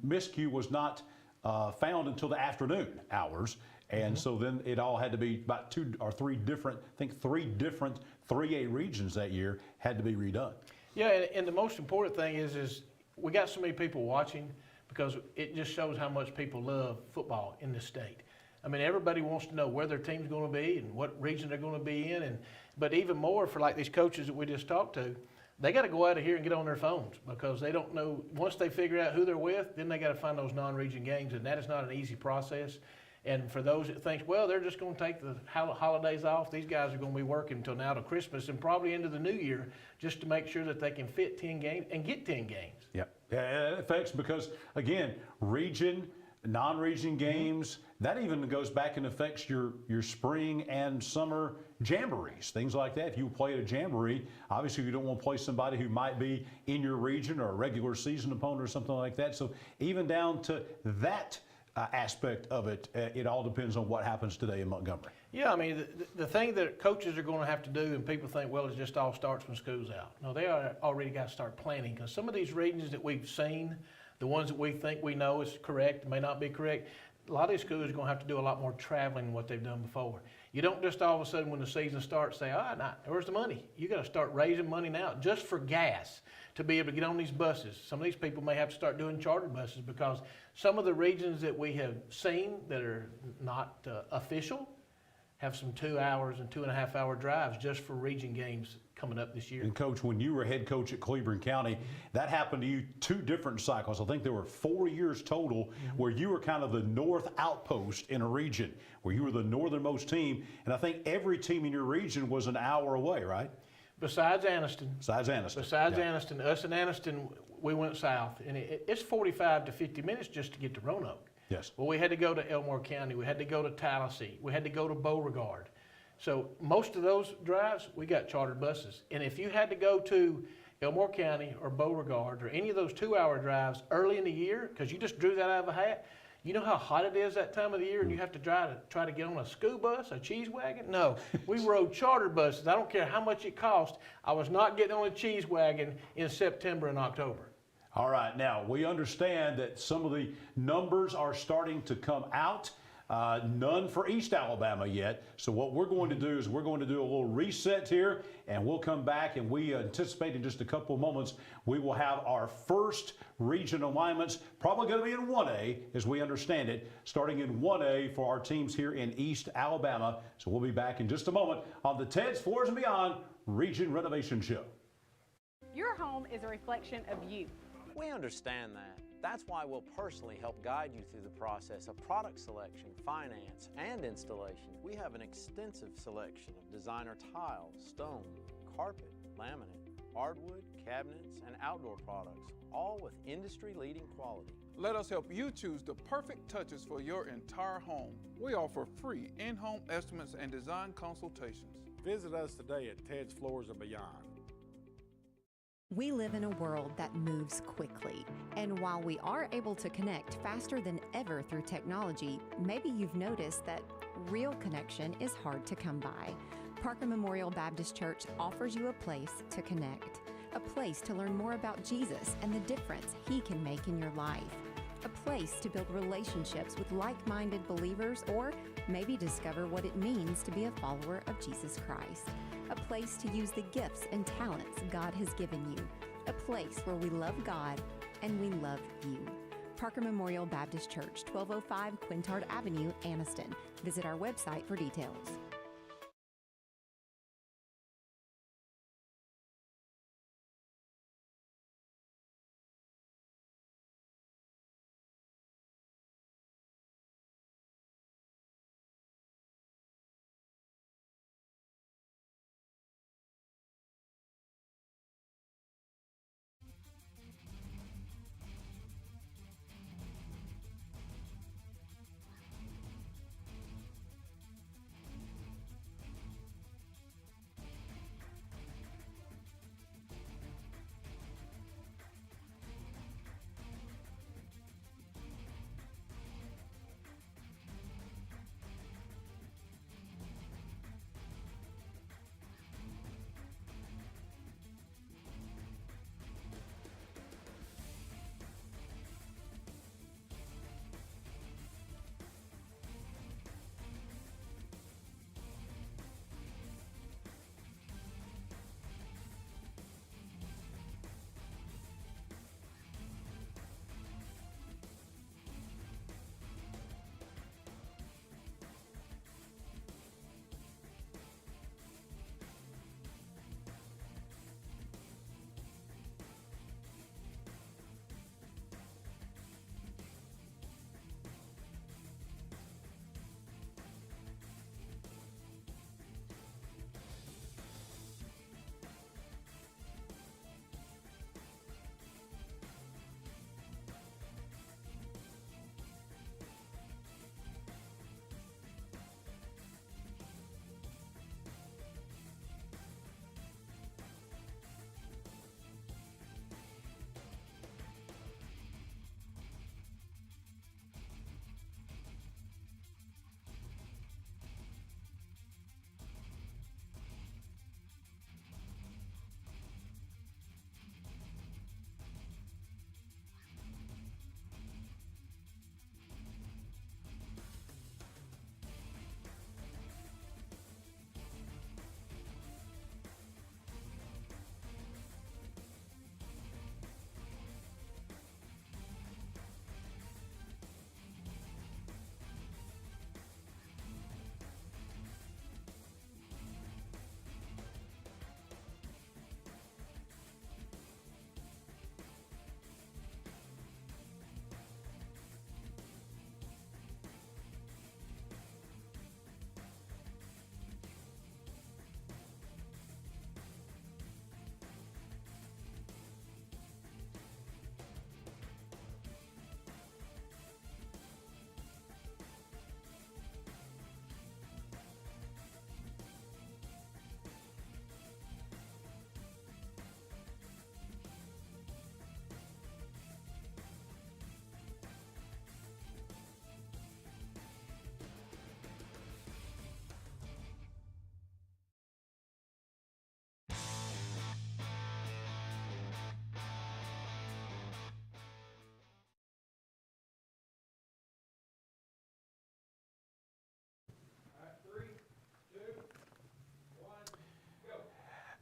S3: miscue was not found until the afternoon hours. And so then it all had to be about 2 or 3 different, I think 3 different 3A regions that year had to be redone.
S9: Yeah, and the most important thing is we got so many people watching, because it just shows how much people love football in this state. I mean, everybody wants to know where their team's going to be and what region they're going to be in. But even more for like these coaches that we just talked to, they got to go out of here and get on their phones, because they don't know, once they figure out who they're with, then they got to find those non-region games, and that is not an easy process. And for those that think, well, they're just going to take the holidays off, these guys are going to be working until now to Christmas and probably into the new year just to make sure that they can fit 10 games and get 10 games.
S3: Yep. Yeah, it affects because, again, region, non-region games, that even goes back and affects your spring and summer jamborees, things like that. If you play at a jamboree, obviously you don't want to play somebody who might be in your region or a regular season opponent or something like that. So even down to that aspect of it, it all depends on what happens today in Montgomery.
S9: Yeah, I mean, the thing that coaches are going to have to do, and people think, well, it just all starts when school's out. No, they already got to start planning, because some of these regions that we've seen, the ones that we think we know is correct, may not be correct, a lot of these schools are going to have to do a lot more traveling than what they've done before. You don't just all of a sudden when the season starts say, where's the money? You got to start raising money now just for gas to be able to get on these buses. Some of these people may have to start doing charter buses, because some of the regions that we have seen that are not official have some 2 hours and 2.5 hour drives just for region games coming up this year.
S3: And Coach, when you were head coach at Cleveland County, that happened to you 2 different cycles. I think there were 4 years total where you were kind of the north outpost in a region, where you were the northernmost team. And I think every team in your region was an hour away, right?
S9: Besides Anniston.
S3: Besides Anniston.
S9: Anniston. Us and Anniston, we went south. And it's 45 to 50 minutes just to get to Roanoke.
S3: Yes.
S9: Well, we had to go to Elmore County. We had to go to Tallahassee. We had to go to Beauregard. So most of those drives, we got chartered buses. And if you had to go to Elmore County or Beauregard or any of those 2-hour drives early in the year, because you just drew that out of a hat, you know how hot it is that time of the year, and you have to try to get on a school bus, a cheese wagon? No, we rode charter buses. I don't care how much it cost. I was not getting on a cheese wagon in September and October.
S3: All right, now we understand that some of the numbers are starting to come out. None for East Alabama yet. So what we're going to do is we're going to do a little reset here, and we'll come back, and we anticipate in just a couple of moments we will have our first region alignments, probably going to be in 1A as we understand it, starting in 1A for our teams here in East Alabama. So we'll be back in just a moment on the Ted's Floors and Beyond Region Renovation Show.
S4: Your home is a reflection of you.
S5: We understand that. That's why we'll personally help guide you through the process of product selection, finance, and installation. We have an extensive selection of designer tile, stone, carpet, laminate, hardwood, cabinets, and outdoor products, all with industry-leading quality.
S6: Let us help you choose the perfect touches for your entire home. We offer free in-home estimates and design consultations.
S7: Visit us today at Ted's Floors and Beyond.
S8: We live in a world that moves quickly, and while we are able to connect faster than ever through technology, maybe you've noticed that real connection is hard to come by. Parker Memorial Baptist Church offers you a place to connect, a place to learn more about Jesus and the difference He can make in your life, a place to build relationships with like-minded believers, or maybe discover what it means to be a follower of Jesus Christ. A place to use the gifts and talents God has given you. A place where we love God and we love you. Parker Memorial Baptist Church, 1205 Quintard Avenue, Anniston. Visit our website for details.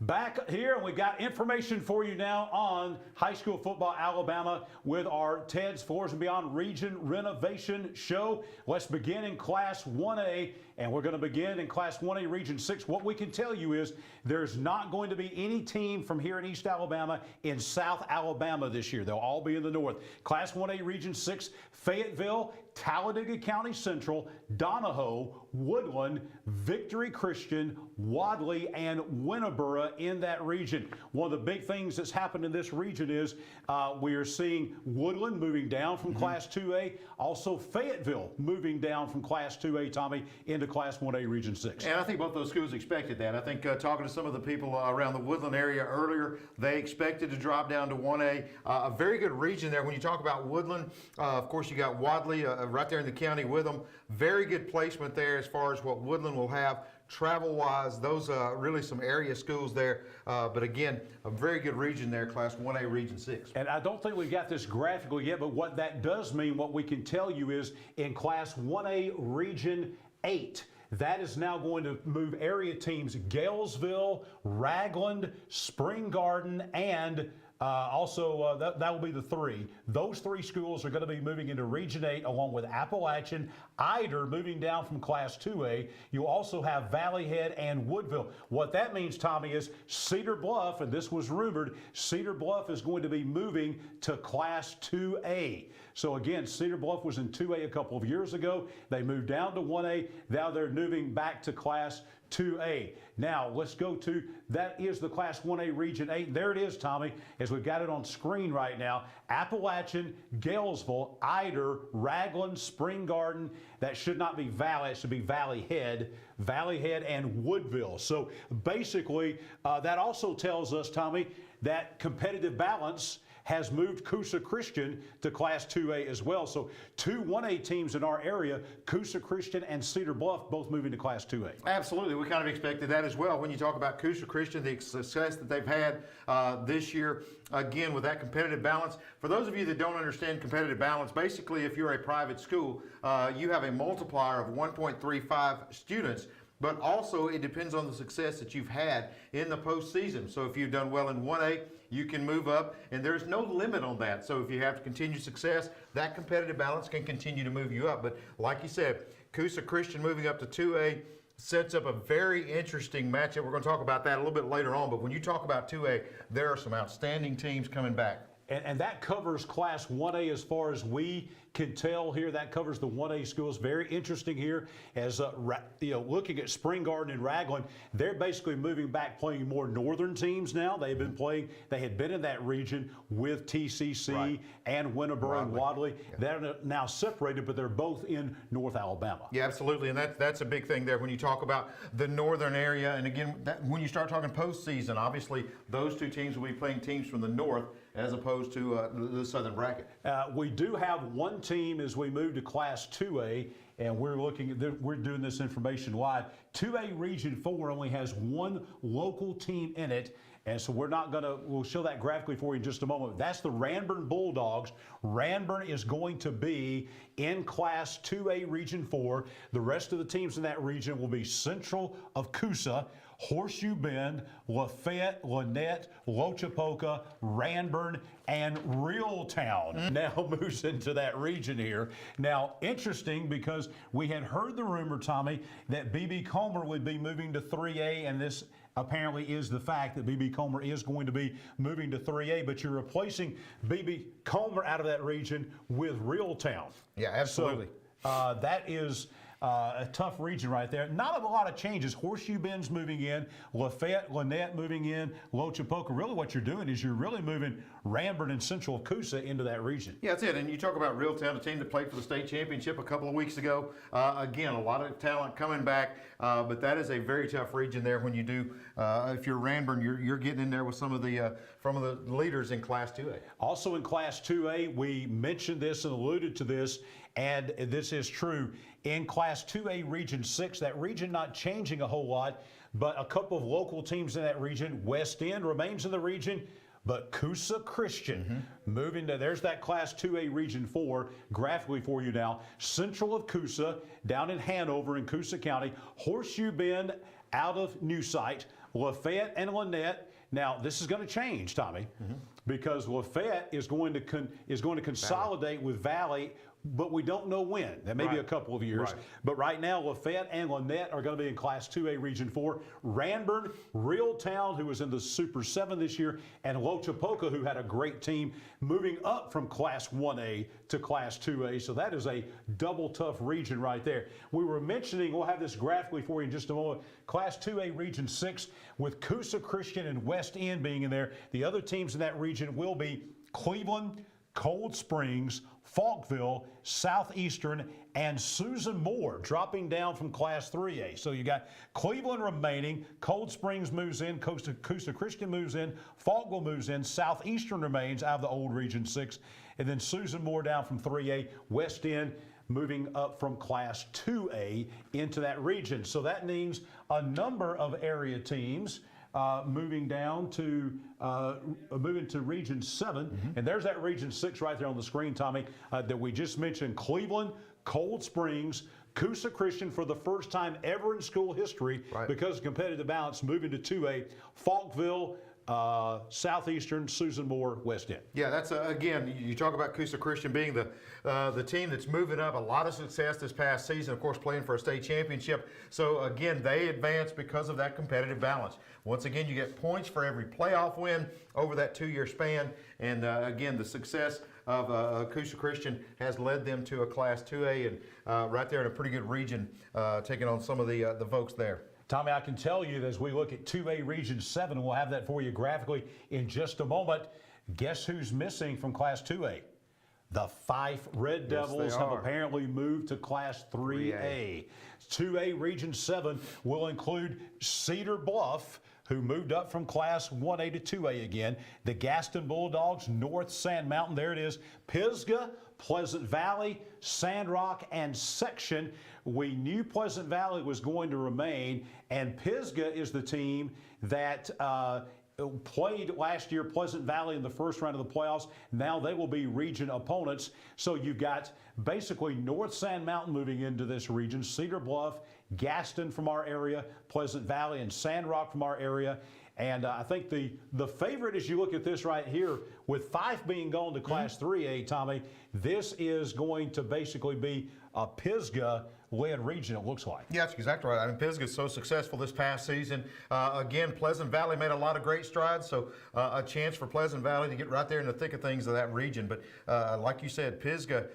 S3: Back here, and we got information for you now on high school football Alabama with our Ted's Floors and Beyond Region Renovation Show. Let's begin in Class 1A, and we're going to begin in Class 1A Region 6. What we can tell you is there's not going to be any team from here in East Alabama in South Alabama this year. They'll all be in the North. Class 1A Region 6, Fayetteville, Talladega County Central, Donahoe, Woodland, Victory Christian, Wadley, and Winterboro in that region. One of the big things that's happened in this region is we are seeing Woodland moving down from Class 2A, also Fayetteville moving down from Class 2A, Tommy, into Class 1A Region 6.
S2: And I think both those schools expected that. I think talking to some of the people around the Woodland area earlier, they expected to drop down to 1A. A very good region there. When you talk about Woodland, of course, you got Wadley right there in the county with them. Very good placement there as far as what Woodland will have. Travel-wise, those are really some area schools there. But again, a very good region there, Class 1A Region 6.
S3: And I don't think we've got this graphical yet, but what that does mean, what we can tell you is in Class 1A Region 8, that is now going to move area teams Galesville, Ragland, Spring Garden, and that will be the three. Those three schools are going to be moving into Region 8 along with Appalachian, Ider moving down from Class 2A. You also have Valley Head and Woodville. What that means, Tommy, is Cedar Bluff, and this was rumored, Cedar Bluff is going to be moving to Class 2A. So again, Cedar Bluff was in 2A a couple of years ago. They moved down to 1A. Now they're moving back to Class 2A. Now let's go to, that is the Class 1A Region 8. There it is, Tommy, as we've got it on screen right now. Appalachian, Galesville, Ider, Ragland, Spring Garden. That should not be Valley, it should be Valley Head, and Woodville. So basically, that also tells us, Tommy, that competitive balance has moved Coosa Christian to Class 2A as well. So two 1A teams in our area, Coosa Christian and Cedar Bluff, both moving to Class 2A.
S2: Absolutely. We kind of expected that as well. When you talk about Coosa Christian, the success that they've had this year, again, with that competitive balance. For those of you that don't understand competitive balance, basically if you're a private school, you have a multiplier of 1.35 students. But also it depends on the success that you've had in the postseason. So if you've done well in 1A, you can move up, and there's no limit on that. So if you have continued success, that competitive balance can continue to move you up. But like you said, Coosa Christian moving up to 2A sets up a very interesting matchup. We're going to talk about that a little bit later on. But when you talk about 2A, there are some outstanding teams coming back.
S3: And that covers Class 1A as far as we can tell here. That covers the 1A schools. Very interesting here as looking at Spring Garden and Ragland. They're basically moving back, playing more northern teams now. They've been playing. They had been in that region with TCC and Winterboro and Wadley. Yeah. They're now separated, but they're both in North Alabama.
S2: Yeah, absolutely, and that's a big thing there when you talk about the northern area. And again, when you start talking postseason, obviously those two teams will be playing teams from the north as opposed to the southern bracket.
S3: We do have one team as we move to Class 2A, and we're doing this information live. 2A Region 4 only has one local team in it, and so we'll show that graphically for you in just a moment. That's the Ranburne Bulldogs. Ranburne is going to be in Class 2A Region 4. The rest of the teams in that region will be Central of Coosa, Horseshoe Bend, Lafayette, Lynette, Lochapoka, Ranburne, and Reeltown now moves into that region here. Now, interesting because we had heard the rumor, Tommy, that B.B. Comer would be moving to 3A, and this apparently is the fact that B.B. Comer is going to be moving to 3A, but you're replacing B.B. Comer out of that region with Reeltown.
S2: Yeah, absolutely.
S3: So that is a tough region right there. Not a lot of changes. Horseshoe Bend's moving in, Lafayette, Lynette moving in, Lochapoka. Really what you're doing is you're really moving Ranburne and Central of Coosa into that region.
S2: Yeah, that's it. And you talk about Reeltown, a team that played for the state championship a couple of weeks ago. Again, a lot of talent coming back, but that is a very tough region there when you do, if you're Ranburne, you're getting in there with some of the leaders in Class 2A.
S3: Also in Class 2A, we mentioned this and alluded to this, and this is true. In Class 2A Region 6, that region not changing a whole lot, but a couple of local teams in that region. West End remains in the region, but Coosa Christian moving to, there's that Class 2A Region 4 graphically for you now. Central of Coosa down in Hanover in Coosa County. Horseshoe Bend out of New Site. Lafayette and Lynette. Now, this is going to change, Tommy, because Lafayette is going to consolidate with Valley, but we don't know when. That may be a couple of years. But right now, Lafayette and Lynette are going to be in Class 2A Region 4. Ranburn, Reeltown, who was in the Super 7 this year, and Lochapoka, who had a great team, moving up from Class 1A to Class 2A. So that is a double tough region right there. We were mentioning, we'll have this graphically for you in just a moment, Class 2A Region 6 with Coosa Christian and West End being in there. The other teams in that region will be Cleveland, Cold Springs, Falkville, Southeastern, and Susan Moore dropping down from Class 3A. So you got Cleveland remaining, Cold Springs moves in, Coosa Christian moves in, Falkville moves in, Southeastern remains out of the old Region 6, and then Susan Moore down from 3A, West End moving up from Class 2A into that region. So that means a number of area teams moving down to moving to Region 7, and there's that Region 6 right there on the screen, Tommy, that we just mentioned. Cleveland, Cold Springs, Coosa Christian for the first time ever in school history because of competitive balance moving to 2A, Falkville, Southeastern, Susan Moore, West End.
S2: Yeah, that's again, you talk about Coosa Christian being the team that's moving up. A lot of success this past season, of course, playing for a state championship. So again, they advance because of that competitive balance. Once again, you get points for every playoff win over that 2-year span. And again, the success of Coosa Christian has led them to a Class 2A and right there in a pretty good region, taking on some of the folks there.
S3: Tommy, I can tell you that as we look at 2A Region 7, we'll have that for you graphically in just a moment. Guess who's missing from Class 2A? The Fife Red Devils have apparently moved to Class 3A. 2A Region 7 will include Cedar Bluff, who moved up from Class 1A to 2A again. The Gaston Bulldogs, North Sand Mountain, there it is. Pisgah, Pleasant Valley, Sand Rock, and Section. We knew Pleasant Valley was going to remain, and Pisgah is the team that played last year Pleasant Valley in the first round of the playoffs. Now they will be region opponents. So you've got basically North Sand Mountain moving into this region, Cedar Bluff, Gaston from our area, Pleasant Valley, and Sand Rock from our area. And I think the favorite, as you look at this right here, with Fife being gone to Class 3A, Tommy, this is going to basically be a Pisgah-led region, it looks like.
S2: Yeah, that's exactly right. I mean, Pisgah's so successful this past season. Again, Pleasant Valley made a lot of great strides, so a chance for Pleasant Valley to get right there in the thick of things of that region. But like you said, Pisgah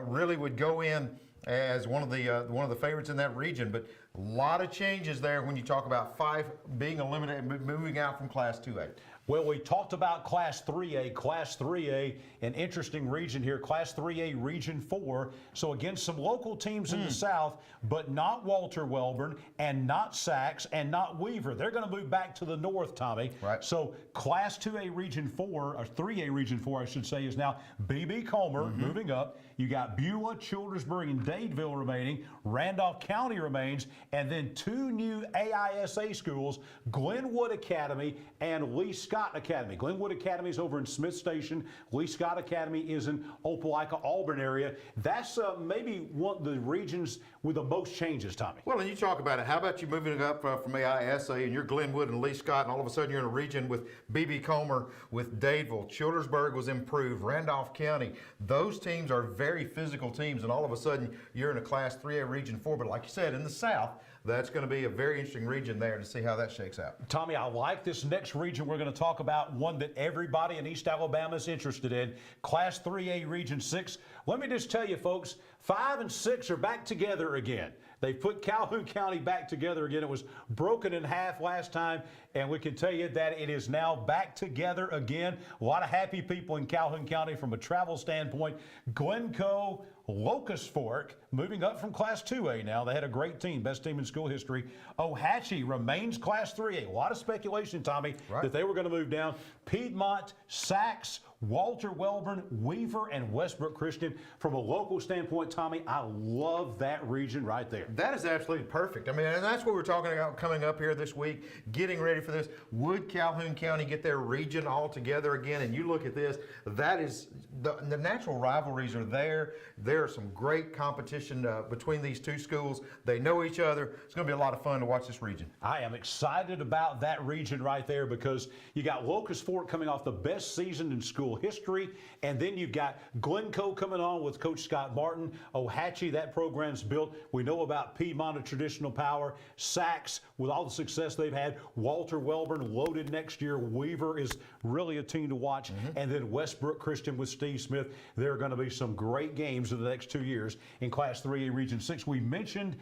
S2: really would go in as one of the favorites in that region. But a lot of changes there when you talk about Fife being eliminated, moving out from Class 2A.
S3: Well, we talked about Class 3A. Class 3A, an interesting region here. Class 3A Region 4. So again, some local teams in the South, but not Walter Welborn and not Sachs and not Weaver. They're going to move back to the north, Tommy.
S2: Right.
S3: So Class 2A Region 4, or 3A Region 4, I should say, is now B.B. Comer moving up. You got Beulah, Childersburg, and Dadeville remaining. Randolph County remains. And then 2 new AHSAA schools, Glenwood Academy and Lee Scott Academy. Glenwood Academy is over in Smith Station. Lee Scott Academy is in Opelika, Auburn area. That's maybe one of the regions with the most changes, Tommy.
S2: Well, and you talk about it. How about you moving up from AHSAA and you're Glenwood and Lee Scott, and all of a sudden you're in a region with B.B. Comer, with Dadeville. Childersburg was improved. Randolph County. Those teams are very physical teams, and all of a sudden you're in a Class 3A Region 4. But like you said, in the South, that's going to be a very interesting region there to see how that shakes out.
S3: Tommy, I like this next region we're going to talk about, one that everybody in East Alabama is interested in, Class 3A Region 6. Let me just tell you, folks, 5 and 6 are back together again. They put Calhoun County back together again. It was broken in half last time, and we can tell you that it is now back together again. A lot of happy people in Calhoun County from a travel standpoint. Glencoe, Locust Fork, moving up from Class 2A now. They had a great team, best team in school history. Ohatchee remains Class 3A. A lot of speculation, Tommy, that they were going to move down. Piedmont, Sachs, Walter Welborn, Weaver, and Westbrook Christian. From a local standpoint, Tommy, I love that region right there.
S2: That is absolutely perfect. I mean, and that's what we're talking about coming up here this week, getting ready for this. Would Calhoun County get their region all together again? And you look at this, that is, the natural rivalries are there. There's some great competition between these two schools. They know each other. It's going to be a lot of fun to watch this region.
S3: I am excited about that region right there because you got Locust Fork coming off the best season in school history, and then you've got Glencoe coming on with Coach Scott Martin. AHSAA, that program's built. We know about Piedmont, a traditional power. Sachs, with all the success they've had. Walter Welborn loaded next year. Weaver is really a team to watch. And then Westbrook Christian with Steve Smith. There are going to be some great games in the next 2 years in Class 3A Region 6. We mentioned,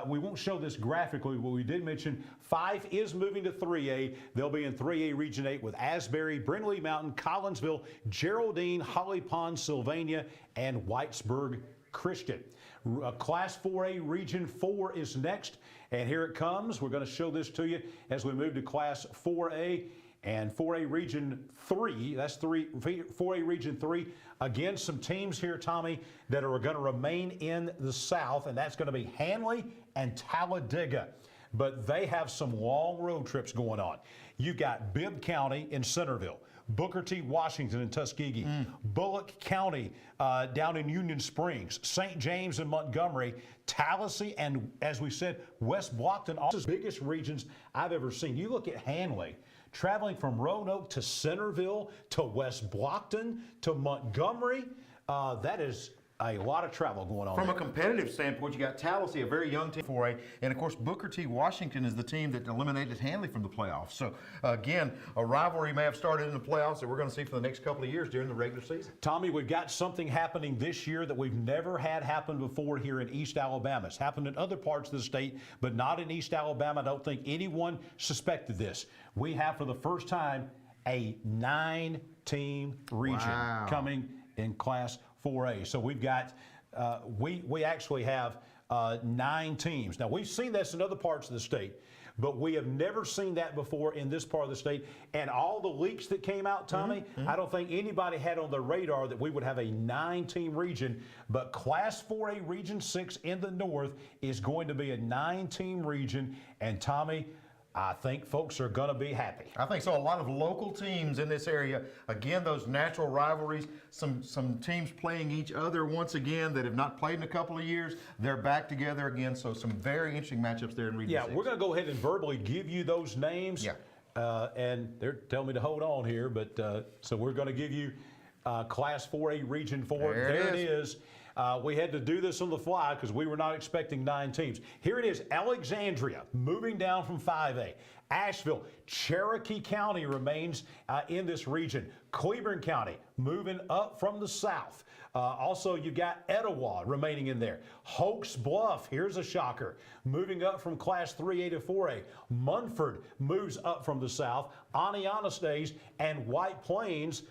S3: we won't show this graphically, but we did mention 5 is moving to 3A. They'll be in 3A Region 8 with Asbury, Brindley Mountain, Collinsville, Geraldine, Holly Pond, Sylvania, and Whitesburg Christian. Class 4A Region 4 is next, and here it comes. We're going to show this to you as we move to Class 4A and 4A Region 3. That's 4A Region 3. Again, some teams here, Tommy, that are going to remain in the South, and that's going to be Hanley and Talladega. But they have some long road trips going on. You've got Bibb County in Centerville, Booker T. Washington in Tuskegee, Bullock County down in Union Springs, St. James in Montgomery, Tallahassee, and as we said, West Blockton, all the biggest regions I've ever seen. You look at Hanley, traveling from Roanoke to Centerville to West Blockton to Montgomery, that is a lot of travel going on.
S2: From a competitive standpoint, you got Tallahassee, a very young team, 4A, and of course Booker T. Washington is the team that eliminated Hanley from the playoffs. So again, a rivalry may have started in the playoffs that we're going to see for the next couple of years during the regular season.
S3: Tommy, we've got something happening this year that we've never had happen before here in East Alabama. It's happened in other parts of the state, but not in East Alabama. I don't think anyone suspected this. We have for the first time a 9-team region coming in Class 4A. So we've got, we actually have 9 teams. Now, we've seen this in other parts of the state, but we have never seen that before in this part of the state. And all the leaks that came out, Tommy, I don't think anybody had on their radar that we would have a 9-team region. But Class 4A Region 6 in the north is going to be a 9-team region. And Tommy, I think folks are going to be happy.
S2: I think so. A lot of local teams in this area. Again, those natural rivalries. Some teams playing each other once again that have not played in a couple of years. They're back together again. So some very interesting matchups there in Region 6.
S3: We're going to go ahead and verbally give you those names. And they're telling me to hold on here, but so we're going to give you Class 4A Region 4. There it is. We had to do this on the fly because we were not expecting 9 teams. Here it is, Alexandria moving down from 5A. Asheville, Cherokee County remains in this region. Cleburne County moving up from the south. Also, you got Etowah remaining in there. Hoax Bluff, here's a shocker, moving up from Class 3A to 4A. Munford moves up from the south. Aniana stays, and White Plains,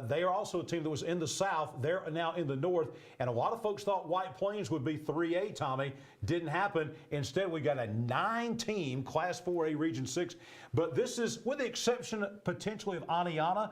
S3: they are also a team that was in the south. They're now in the north. And a lot of folks thought White Plains would be 3A, Tommy. Didn't happen. Instead, we got a 9-team Class 4A Region 6. But this is, with the exception potentially of Aniana,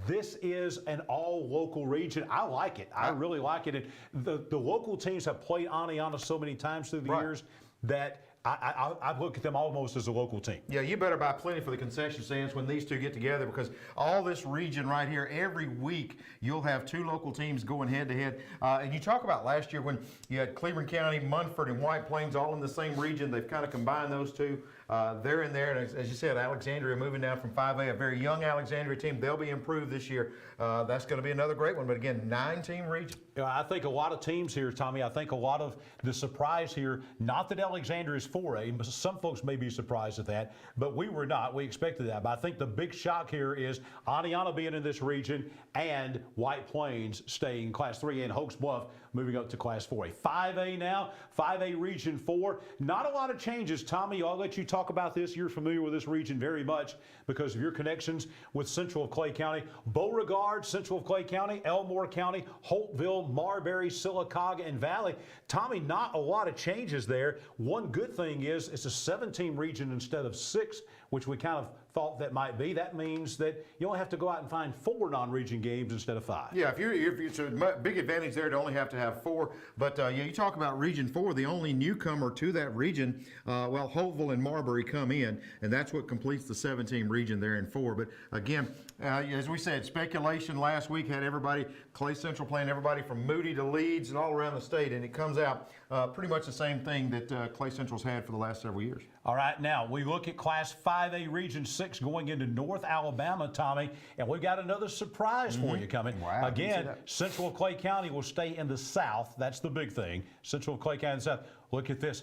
S3: this is an all-local region. I like it. I really like it. And the local teams have played Aniana so many times through the years that I look at them almost as a local team.
S2: Yeah, you better buy plenty for the concession stands when these two get together, because all this region right here, every week you'll have 2 local teams going head-to-head. And you talk about last year when you had Cleburne County, Munford, and White Plains all in the same region. They've kind of combined those two. They're in there, and as you said, Alexandria moving down from 5A, a very young Alexandria team. They'll be improved this year. That's going to be another great one, but again, 9-team region.
S3: I think a lot of teams here, Tommy, I think a lot of the surprise here, not that Alexandria is 4A, but some folks may be surprised at that, but we were not. We expected that. But I think the big shock here is Aniana being in this region and White Plains staying Class 3A and Hoax Bluff moving up to Class 4A. 5A now, 5A Region 4. Not a lot of changes, Tommy. I'll let you talk about this. You're familiar with this region very much because of your connections with Central of Clay County. Beauregard, Central of Clay County, Elmore County, Holtville, Marbury, Sylacauga, and Valley. Tommy, not a lot of changes there. One good thing is it's a 7-team region instead of 6, which we kind of thought that might be. That means that you only have to go out and find 4 non-region games instead of 5.
S2: Yeah, if it's a big advantage there to only have to have 4. But yeah, you talk about Region 4, the only newcomer to that region, well, Holtville and Marbury come in, and that's what completes the 17 region there in 4. But again, as we said, speculation last week had everybody, Clay Central playing everybody from Moody to Leeds and all around the state, and it comes out pretty much the same thing that Clay Central's had for the last several years.
S3: All right, now we look at Class 5A Region 6 going into North Alabama, Tommy, and we've got another surprise for you coming.
S2: Wow,
S3: again, Central Clay County will stay in the South. That's the big thing. Central Clay County in the South. Look at this.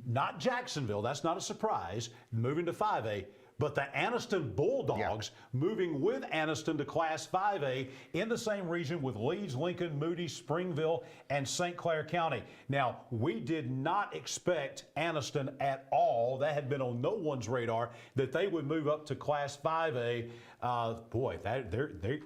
S3: Not Jacksonville. That's not a surprise. Moving to 5A. But the Anniston Bulldogs moving with Anniston to Class 5A in the same region with Leeds, Lincoln, Moody, Springville, and St. Clair County. Now, we did not expect Anniston at all. That had been on no one's radar that they would move up to Class 5A. Boy,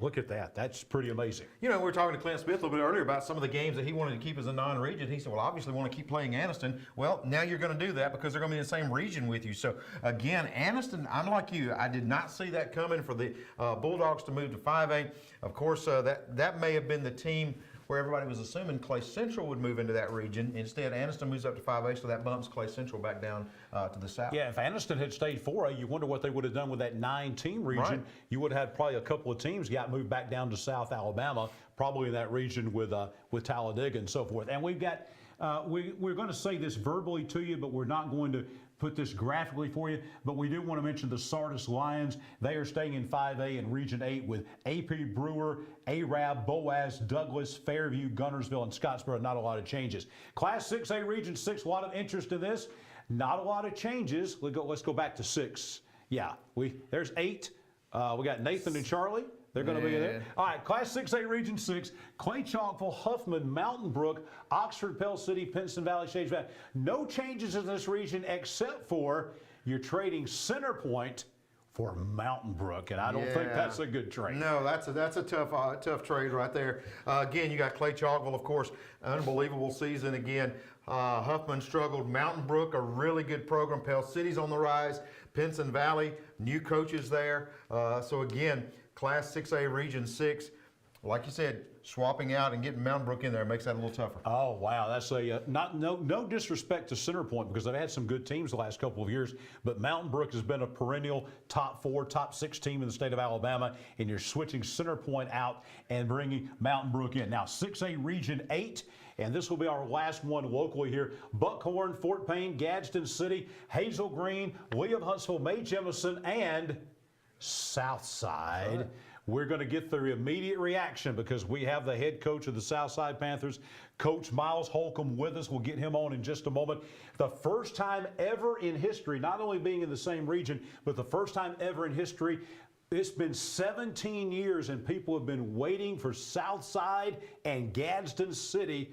S3: look at that. That's pretty amazing.
S2: You know, we were talking to Clint Smith a little bit earlier about some of the games that he wanted to keep as a non-region. He said, well, obviously want to keep playing Anniston. Well, now you're going to do that because they're going to be in the same region with you. So, again, Anniston, I'm like you. I did not see that coming for the Bulldogs to move to 5A. Of course, that may have been the team where everybody was assuming Clay Central would move into that region. Instead, Anniston moves up to 5A, so that bumps Clay Central back down to the south.
S3: Yeah, if Anniston had stayed 4A, you wonder what they would have done with that 9-team region.
S2: Right.
S3: You would have had probably a couple of teams got moved back down to South Alabama, probably in that region with Talladega and so forth. And we've got, we're going to say this verbally to you, but we're not going to put this graphically for you, but we do want to mention the Sardis Lions. They are staying in 5A in Region 8 with AP Brewer, Arab, Boaz, Douglas, Fairview, Gunnersville, and Scottsboro. Not a lot of changes. Class 6A Region 6, a lot of interest in this. Not a lot of changes. Let's go back to 6. Yeah, there's 8. We got Nathan and Charlie. They're going to be there. All right, Class 6A Region 6, Clay Chalkville, Huffman, Mountain Brook, Oxford, Pell City, Pinson Valley, Shades Valley. No changes in this region except for you're trading Center Point for Mountain Brook, and I don't think that's a good trade.
S2: No, that's a tough trade right there. Again, you got Clay Chalkville, of course, unbelievable season again. Huffman struggled. Mountain Brook, a really good program. Pell City's on the rise. Pinson Valley, new coaches there. So again, Class 6A Region 6, like you said, swapping out and getting Mountain Brook in there makes that a little tougher.
S3: Oh, wow. That's no disrespect to Center Point because they've had some good teams the last couple of years, but Mountain Brook has been a perennial top 4, top 6 team in the state of Alabama, and you're switching Center Point out and bringing Mountain Brook in. Now, 6A Region 8, and this will be our last one locally here. Buckhorn, Fort Payne, Gadsden City, Hazel Green, William Huntsville, May Jemison, and Southside. Right. We're going to get the immediate reaction because we have the head coach of the Southside Panthers, Coach Miles Holcomb, with us. We'll get him on in just a moment. The first time ever in history, not only being in the same region, but the first time ever in history, it's been 17 years and people have been waiting for Southside and Gadsden City.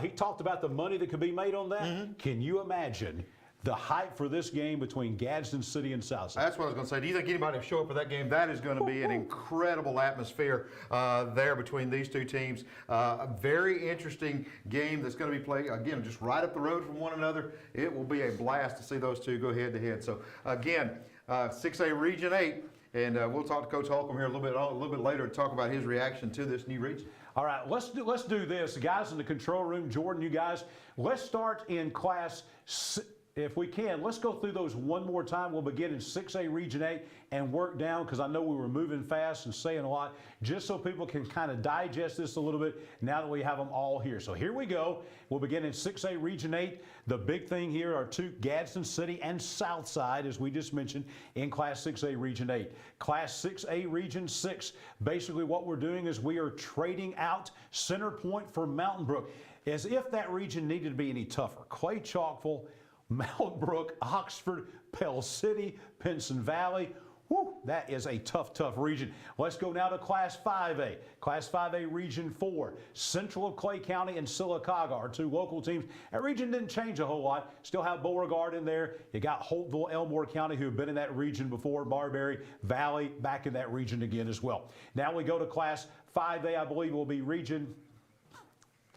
S3: He talked about the money that could be made on that. Can you imagine the hype for this game between Gadsden City and Southside?
S2: That's what I was going to say. Do you think anybody will show up for that game? That is going to be an incredible atmosphere there between these two teams. A very interesting game that's going to be played, again, just right up the road from one another. It will be a blast to see those two go head-to-head. So, again, 6A Region 8, and we'll talk to Coach Holcomb here a little bit later to talk about his reaction to this new region.
S3: All right, let's do this. The guys in the control room, Jordan, you guys, let's start in Class 6. If we can, let's go through those one more time. We'll begin in 6A Region 8 and work down because I know we were moving fast and saying a lot, just so people can kind of digest this a little bit now that we have them all here. So here we go. We'll begin in 6A Region 8. The big thing here are two, Gadsden City and Southside, as we just mentioned, in Class 6A Region 8. Class 6A Region 6, basically what we're doing is we are trading out Center Point for Mountain Brook, as if that region needed to be any tougher. Clay Chalkville, Mountain Brook, Oxford, Pell City, Pinson Valley. Whew, that is a tough region. Let's go now to Class 5A. Class 5A Region 4. Central of Clay County and Sylacauga are two local teams. That region didn't change a whole lot. Still have Beauregard in there. You got Holtville, Elmore County, who have been in that region before. Marbury Valley back in that region again as well. Now we go to Class 5A, I believe will be Region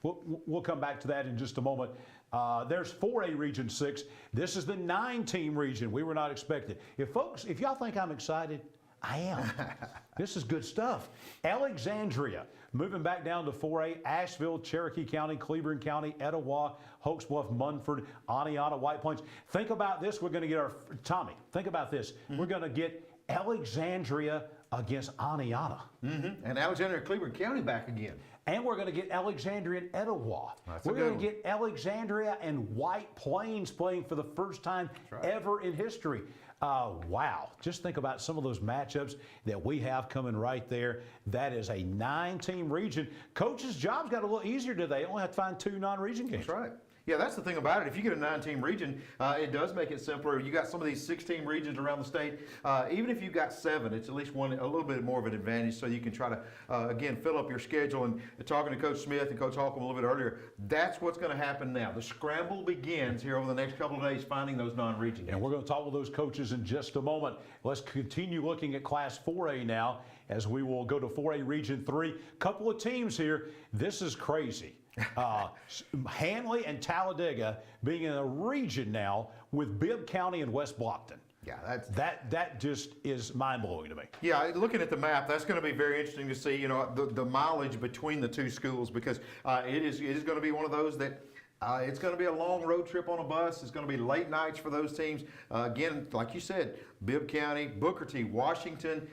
S3: We'll come back to that in just a moment. There's 4A Region 6. This is the 9-team region. We were not expected. If y'all think I'm excited, I am. This is good stuff. Alexandria, moving back down to 4A, Asheville, Cherokee County, Cleveland County, Etowah, Hokes Bluff, Munford, Aniata, White Plains. Think about this. We're going to get Tommy, think about this. We're going to get Alexandria against Aniata.
S2: And Alexandria, Cleveland County back again.
S3: And we're going to get Alexandria and Etowah. We're going to get Alexandria and White Plains playing for the first time ever in history. Wow. Just think about some of those matchups that we have coming right there. That is a 9-team region. Coach's job's got a little easier today. They only have to find 2 non-region games.
S2: That's right. Yeah, that's the thing about it. If you get a 9-team region, it does make it simpler. You got some of these 6-team regions around the state. Even if you've got 7, it's at least a little bit more of an advantage, so you can try to, again, fill up your schedule. And talking to Coach Smith and Coach Holcomb a little bit earlier, that's what's going to happen now. The scramble begins here over the next couple of days, finding those non-region games.
S3: And we're going to talk with those coaches in just a moment. Let's continue looking at Class 4A now, as we will go to 4A Region 3. Couple of teams here. This is crazy. Hanley and Talladega being in a region now with Bibb County and West Blockton.
S2: Yeah,
S3: that just is mind-blowing to me.
S2: Yeah, looking at the map, that's going to be very interesting to see, the mileage between the 2 schools, because it is going to be one of those that it's going to be a long road trip on a bus. It's going to be late nights for those teams. Again, like you said, Bibb County, Booker T, Washington,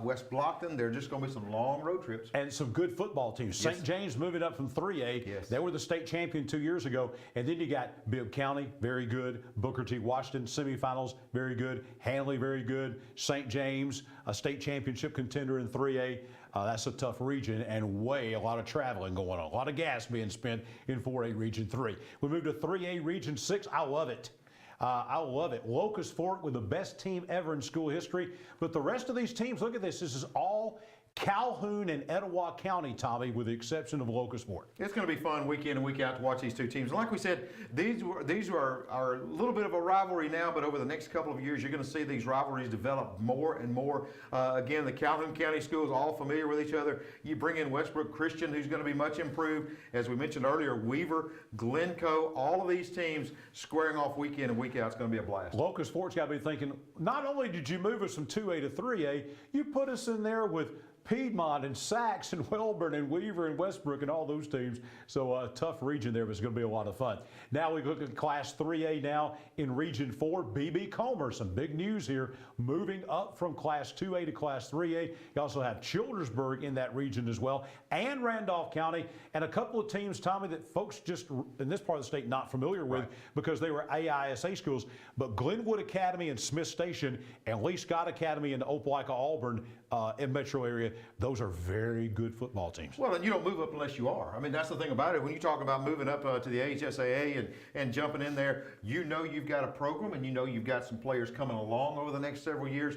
S2: West Blockton, they're just going to be some long road trips.
S3: And some good football teams. St. James moving up from 3A.
S2: Yes.
S3: They were the state champion 2 years ago. And then you got Bibb County, very good. Booker T, Washington, semifinals, very good. Hanley, very good. St. James, a state championship contender in 3A. That's a tough region, and a lot of traveling going on. A lot of gas being spent in 4A Region 3. We move to 3A Region 6. I love it. I love it. Locust Fork with the best team ever in school history. But the rest of these teams, look at this. This is all Calhoun and Etowah County, Tommy, with the exception of Locust Fork.
S2: It's going to be fun week in and week out to watch these 2 teams. And like we said, these are a little bit of a rivalry now, but over the next couple of years, you're going to see these rivalries develop more and more. Again, the Calhoun County schools all familiar with each other. You bring in Westbrook Christian, who's going to be much improved. As we mentioned earlier, Weaver, Glencoe, all of these teams squaring off week in and week out. It's going to be a blast.
S3: Locust Fork's got to be thinking, not only did you move us from 2A to 3A, you put us in there with Piedmont and Sachs and Welborn and Weaver and Westbrook and all those teams. So a tough region there, but it's going to be a lot of fun. Now we look at Class 3A now in Region 4. B.B. Comer, some big news here, moving up from Class 2A to Class 3A. You also have Childersburg in that region as well, and Randolph County, and a couple of teams, Tommy, that folks just in this part of the state not familiar with because they were AHSAA schools. But Glenwood Academy and Smith Station and Lee Scott Academy and Opelika Auburn in metro area, those are very good football teams.
S2: Well, and you don't move up unless you are. I mean, that's the thing about it. When you talk about moving up to the AHSAA and jumping in there, you know you've got a program and you know you've got some players coming along over the next several years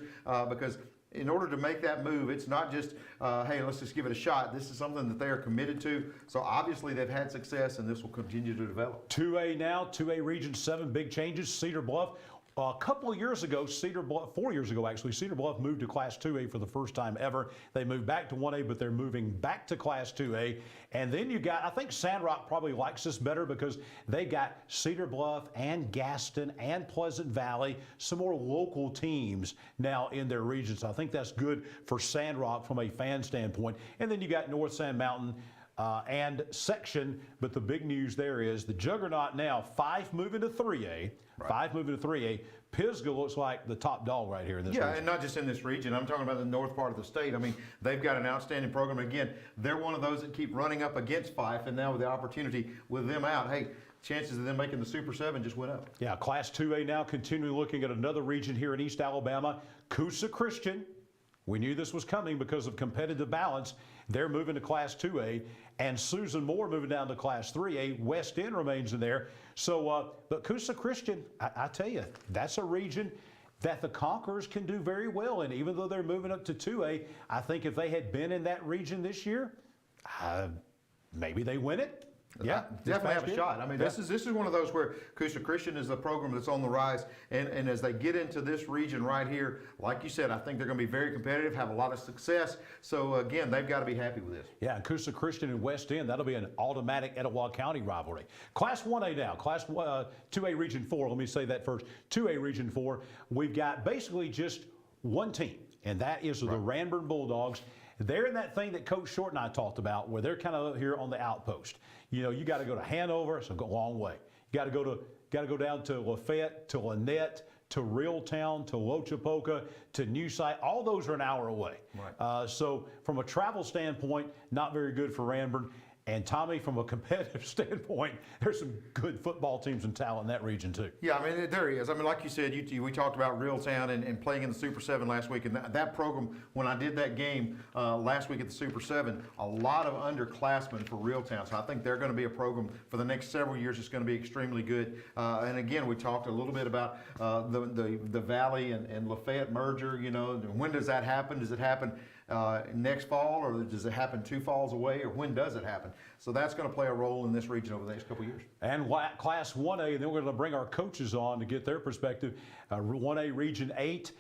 S2: because in order to make that move, it's not just, hey, let's just give it a shot. This is something that they are committed to. So obviously they've had success and this will continue to develop.
S3: 2A now, 2A Region 7, big changes. Cedar Bluff. A couple of years ago, 4 years ago actually, Cedar Bluff moved to Class 2A for the first time ever. They moved back to 1A, but they're moving back to Class 2A. And then you got, I think Sandrock probably likes this better because they got Cedar Bluff and Gaston and Pleasant Valley, some more local teams now in their region. So I think that's good for Sandrock from a fan standpoint. And then you got North Sand Mountain and Section, but the big news there is the juggernaut now, 5 moving to 3A. Right. 5 moving to 3A. Pisgah looks like the top dog right here in this region.
S2: And not just in this region. I'm talking about the north part of the state. I mean, they've got an outstanding program. Again, they're one of those that keep running up against Fife, and now with the opportunity with them out, hey, chances of them making the Super 7 just went up.
S3: Yeah, Class 2A now continuing looking at another region here in East Alabama. Coosa Christian. We knew this was coming because of competitive balance. They're moving to Class 2A, and Susan Moore moving down to Class 3A. West End remains in there. So, but Coosa Christian, I tell you, that's a region that the Conquerors can do very well in. Even though they're moving up to 2A, I think if they had been in that region this year, maybe they win it. Yeah,
S2: definitely have a shot. I mean, this is one of those where Coosa Christian is a program that's on the rise, and as they get into this region right here, like you said, I think they're going to be very competitive, have a lot of success. So again, they've got to be happy with this.
S3: Yeah, Coosa Christian and West End, that'll be an automatic Etowah County rivalry. Class 1A now, Class 2A Region 4, let me say that first. 2A Region 4, we've got basically just one team, and that is the Ranburne Bulldogs. They're in that thing that Coach Short and I talked about, where they're kind of here on the outpost. You know, you got to go to Hanover, it's a long way. You got to go down to Lafayette, to Lynette, to Reeltown, to Lochapoka, to New Site. All those are an hour away. Right. So from a travel standpoint, not very good for Ranburne. And Tommy, from a competitive standpoint, there's some good football teams and talent in that region too.
S2: Yeah, I mean, there is. I mean, like you said, we talked about Reeltown and playing in the Super 7 last week. And that program, when I did that game last week at the Super 7, a lot of underclassmen for Reeltown. So I think they're going to be a program for the next several years. It's going to be extremely good. And again, we talked a little bit about the Valley and Lafayette merger. You know, when does that happen? Does it happen next fall, or does it happen 2 falls away, or when does it happen? So that's going to play a role in this region over the next couple of years.
S3: And Class 1A, and then we're going to bring our coaches on to get their perspective. 1A Region 8,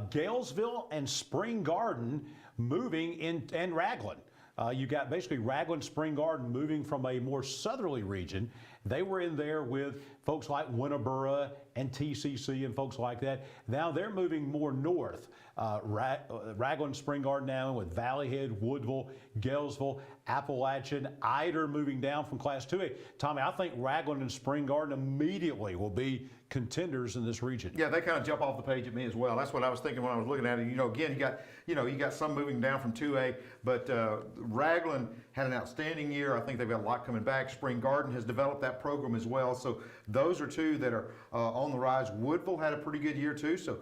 S3: Galesville and Spring Garden moving in, and Raglan. You got basically Raglan, Spring Garden moving from a more southerly region. They were in there with folks like Winneboro and TCC and folks like that. Now they're moving more north. Raglan, Spring Garden now with Valley Head, Woodville, Galesville, Appalachian, Ider moving down from Class 2A. Tommy, I think Raglan and Spring Garden immediately will be contenders in this region.
S2: Yeah, they kind of jump off the page at me as well. That's what I was thinking when I was looking at it. You know, again, you got some moving down from 2A, but Raglan had an outstanding year. I think they've got a lot coming back. Spring Garden has developed that program as well. So those are two that are on the rise. Woodville had a pretty good year too, so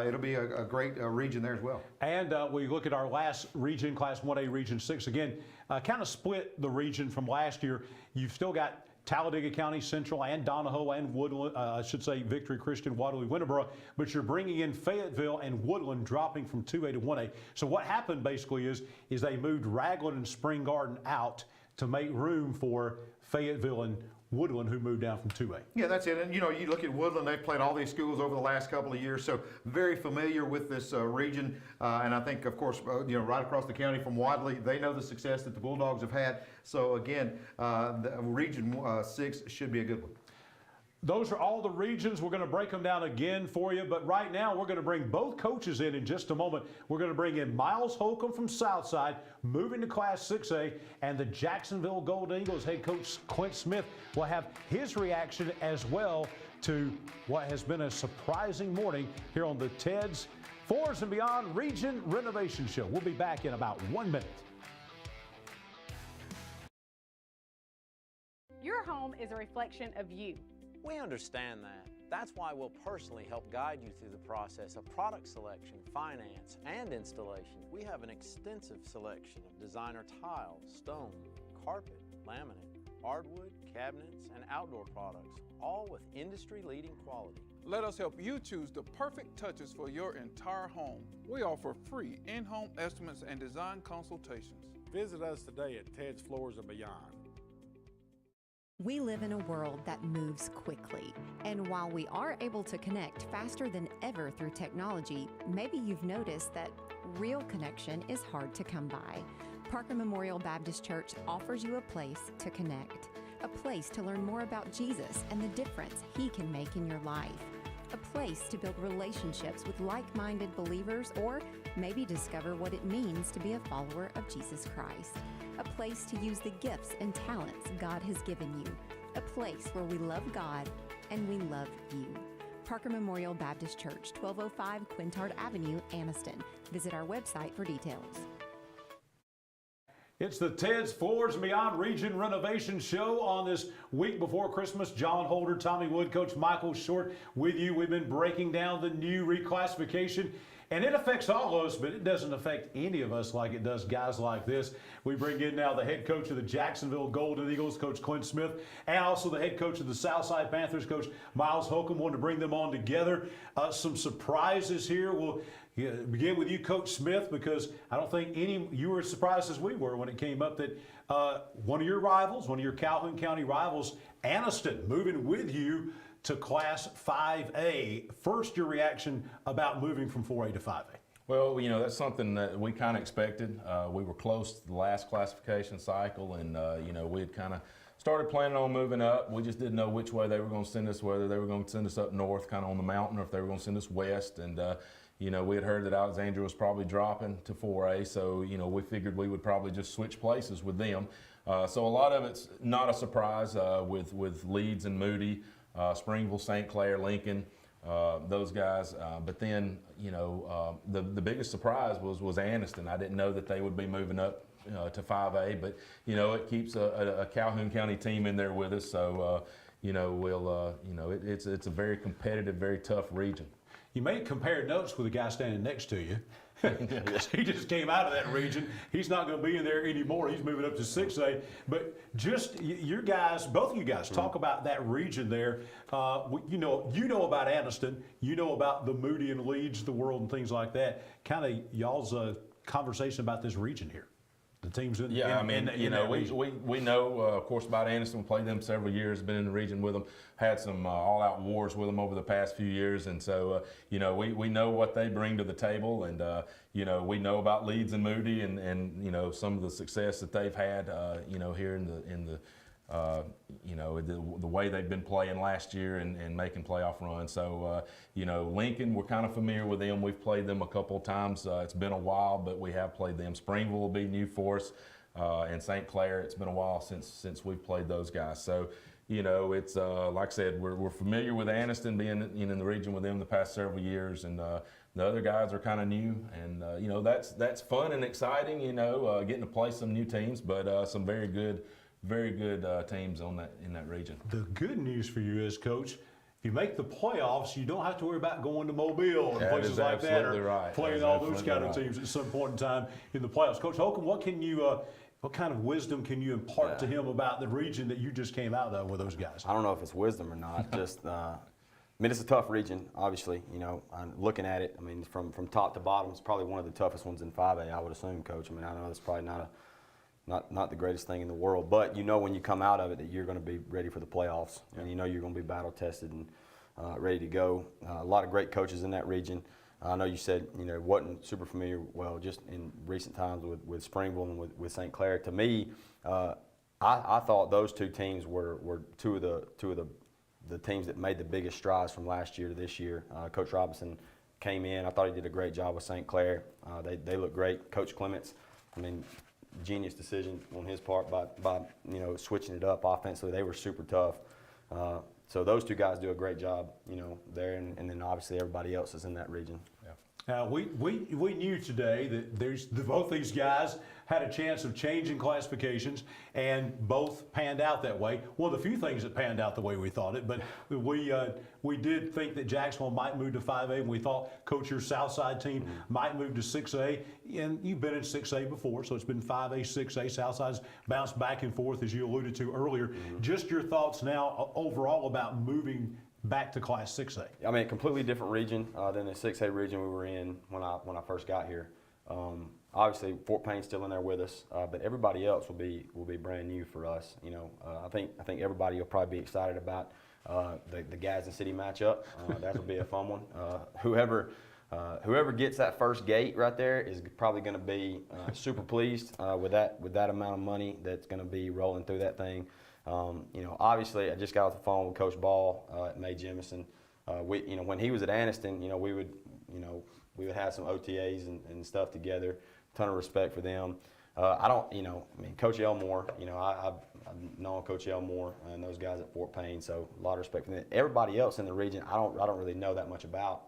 S2: it'll be a great region there as well. And
S3: we look at our last region, Class 1A Region 6, again, kind of split the region from last year. You've still got Talladega County Central and Donahoe and Woodland, I should say Victory Christian, Waterloo, Winneboro, but you're bringing in Fayetteville and Woodland dropping from 2A to 1A. So what happened basically is they moved Raglan and Spring Garden out to make room for Fayetteville and Woodland, who moved down from 2A.
S2: Yeah, that's it. And you know, you look at Woodland, they've played all these schools over the last couple of years, so very familiar with this region. And I think, of course, you know, right across the county from Wadley, they know the success that the Bulldogs have had. So again, the Region 6 should be a good one.
S3: Those are all the regions. We're going to break them down again for you, but right now we're going to bring both coaches in just a moment. We're going to bring in Miles Holcomb from Southside, moving to Class 6A, and the Jacksonville Golden Eagles head coach Clint Smith will have his reaction as well to what has been a surprising morning here on the Ted's Floors and Beyond Region Renovation Show. We'll be back in about 1 minute.
S4: Your home is a reflection of you.
S5: We understand that. That's why we'll personally help guide you through the process of product selection, finance, and installation. We have an extensive selection of designer tile, stone, carpet, laminate, hardwood, cabinets, and outdoor products, all with industry-leading quality.
S6: Let us help you choose the perfect touches for your entire home. We offer free in-home estimates and design consultations.
S7: Visit us today at Ted's Floors and Beyond.
S8: We live in a world that moves quickly, and while we are able to connect faster than ever through technology, maybe you've noticed that real connection is hard to come by. Parker Memorial Baptist Church offers you a place to connect, a place to learn more about Jesus and the difference He can make in your life, a place to build relationships with like-minded believers, or maybe discover what it means to be a follower of Jesus Christ. A place to use the gifts and talents God has given you. A place where we love God and we love you. Parker Memorial Baptist Church, 1205 Quintard Avenue, Anniston. Visit our website for details.
S3: It's the Ted's Floors and Beyond Region Renovation Show on this week before Christmas. Jon Holder, Tommy Wood, Coach Michael Short with you. We've been breaking down the new reclassification. And it affects all of us, but it doesn't affect any of us like it does guys like this. We bring in now the head coach of the Jacksonville Golden Eagles, Coach Clint Smith, and also the head coach of the Southside Panthers, Coach Miles Holcomb. Wanted to bring them on together. Some surprises here. We'll begin with you, Coach Smith, because I don't think you were as surprised as we were when it came up that one of your rivals, one of your Calhoun County rivals, Anniston, moving with you to Class 5A. First, your reaction about moving from 4A to 5A.
S10: Well, you know, that's something that we kind of expected. We were close to the last classification cycle, and, you know, we had kind of started planning on moving up. We just didn't know which way they were going to send us, whether they were going to send us up north, kind of on the mountain, or if they were going to send us west. And, you know, we had heard that Alexandria was probably dropping to 4A, so, you know, we figured we would probably just switch places with them. So a lot of it's not a surprise with Leeds and Moody, Springville, St. Clair, Lincoln. Those guys, but then, you know, the biggest surprise was Anniston. I didn't know that they would be moving up to 5A, but, you know, it keeps a Calhoun County team in there with us, so, you know, we'll, you know, it's a very competitive, very tough region.
S3: You may compare notes with the guy standing next to you. He just came out of that region. He's not going to be in there anymore. He's moving up to 6A. But just your guys, both of you guys, talk about that region there. You know about Anniston. You know about the Moody and Leeds, the world, and things like that. Kind of y'all's conversation about this region here. The teams in
S10: yeah, I mean, you know, we know, of course, about Anniston. We played them several years, been in the region with them, had some all-out wars with them over the past few years, and so, you know, we know what they bring to the table, and, you know, we know about Leeds and Moody and you know, some of the success that they've had, you know, here in the you know, the way they've been playing last year and making playoff runs. So, you know, Lincoln, we're kind of familiar with them. We've played them a couple of times. It's been a while, but we have played them. Springville will be new for us, and St. Clair, it's been a while since we've played those guys. So, you know, it's like I said, we're familiar with Anniston, being in the region with them the past several years, and the other guys are kind of new, and you know, that's fun and exciting. You know, getting to play some new teams, but some very good teams in that region.
S3: The good news for you is, Coach, if you make the playoffs, you don't have to worry about going to Mobile and places like that, or
S10: right.
S3: playing all those kind of teams at some point in time in the playoffs. Coach Holcomb, what kind of wisdom can you impart to him about the region that you just came out of with those guys?
S11: I don't know if it's wisdom or not. Just, I mean, it's a tough region, obviously. You know, I'm looking at it, I mean, from top to bottom, it's probably one of the toughest ones in 5A, I would assume, Coach. I mean, I know it's probably not the greatest thing in the world, but you know when you come out of it that you're going to be ready for the playoffs, and you know you're going to be battle tested and ready to go. A lot of great coaches in that region. I know you said, you know, wasn't super familiar, well, just in recent times with Springville and with St. Clair. To me, I thought those two teams were two of the teams that made the biggest strides from last year to this year. Coach Robinson came in. I thought he did a great job with St. Clair. They look great. Coach Clements, I mean, genius decision on his part by you know, switching it up offensively. They were super tough. So those two guys do a great job, you know, there, and then obviously everybody else is in that region.
S3: Now, we knew today that both these guys had a chance of changing classifications, and both panned out that way. One of the few things that panned out the way we thought it, but we did think that Jacksonville might move to 5A, and we thought Coach, your Southside team might move to 6A, and you've been in 6A before, so it's been 5A, 6A. Southside's bounced back and forth, as you alluded to earlier. Just your thoughts now overall about moving back to Class 6A.
S11: I mean, a completely different region than the 6A region we were in when I first got here. Obviously, Fort Payne's still in there with us, but everybody else will be brand new for us. You know, I think everybody will probably be excited about the Gadsden City matchup. That will be a fun one. Whoever gets that first gate right there is probably going to be super pleased with that amount of money that's going to be rolling through that thing. You know, obviously, I just got off the phone with Coach Ball at Mae Jemison. You know, when he was at Anniston, you know, we would have some OTAs and stuff together. Ton of respect for them. I mean, Coach Elmore, you know, I've known Coach Elmore and those guys at Fort Payne, so a lot of respect for them. Everybody else in the region, I don't really know that much about,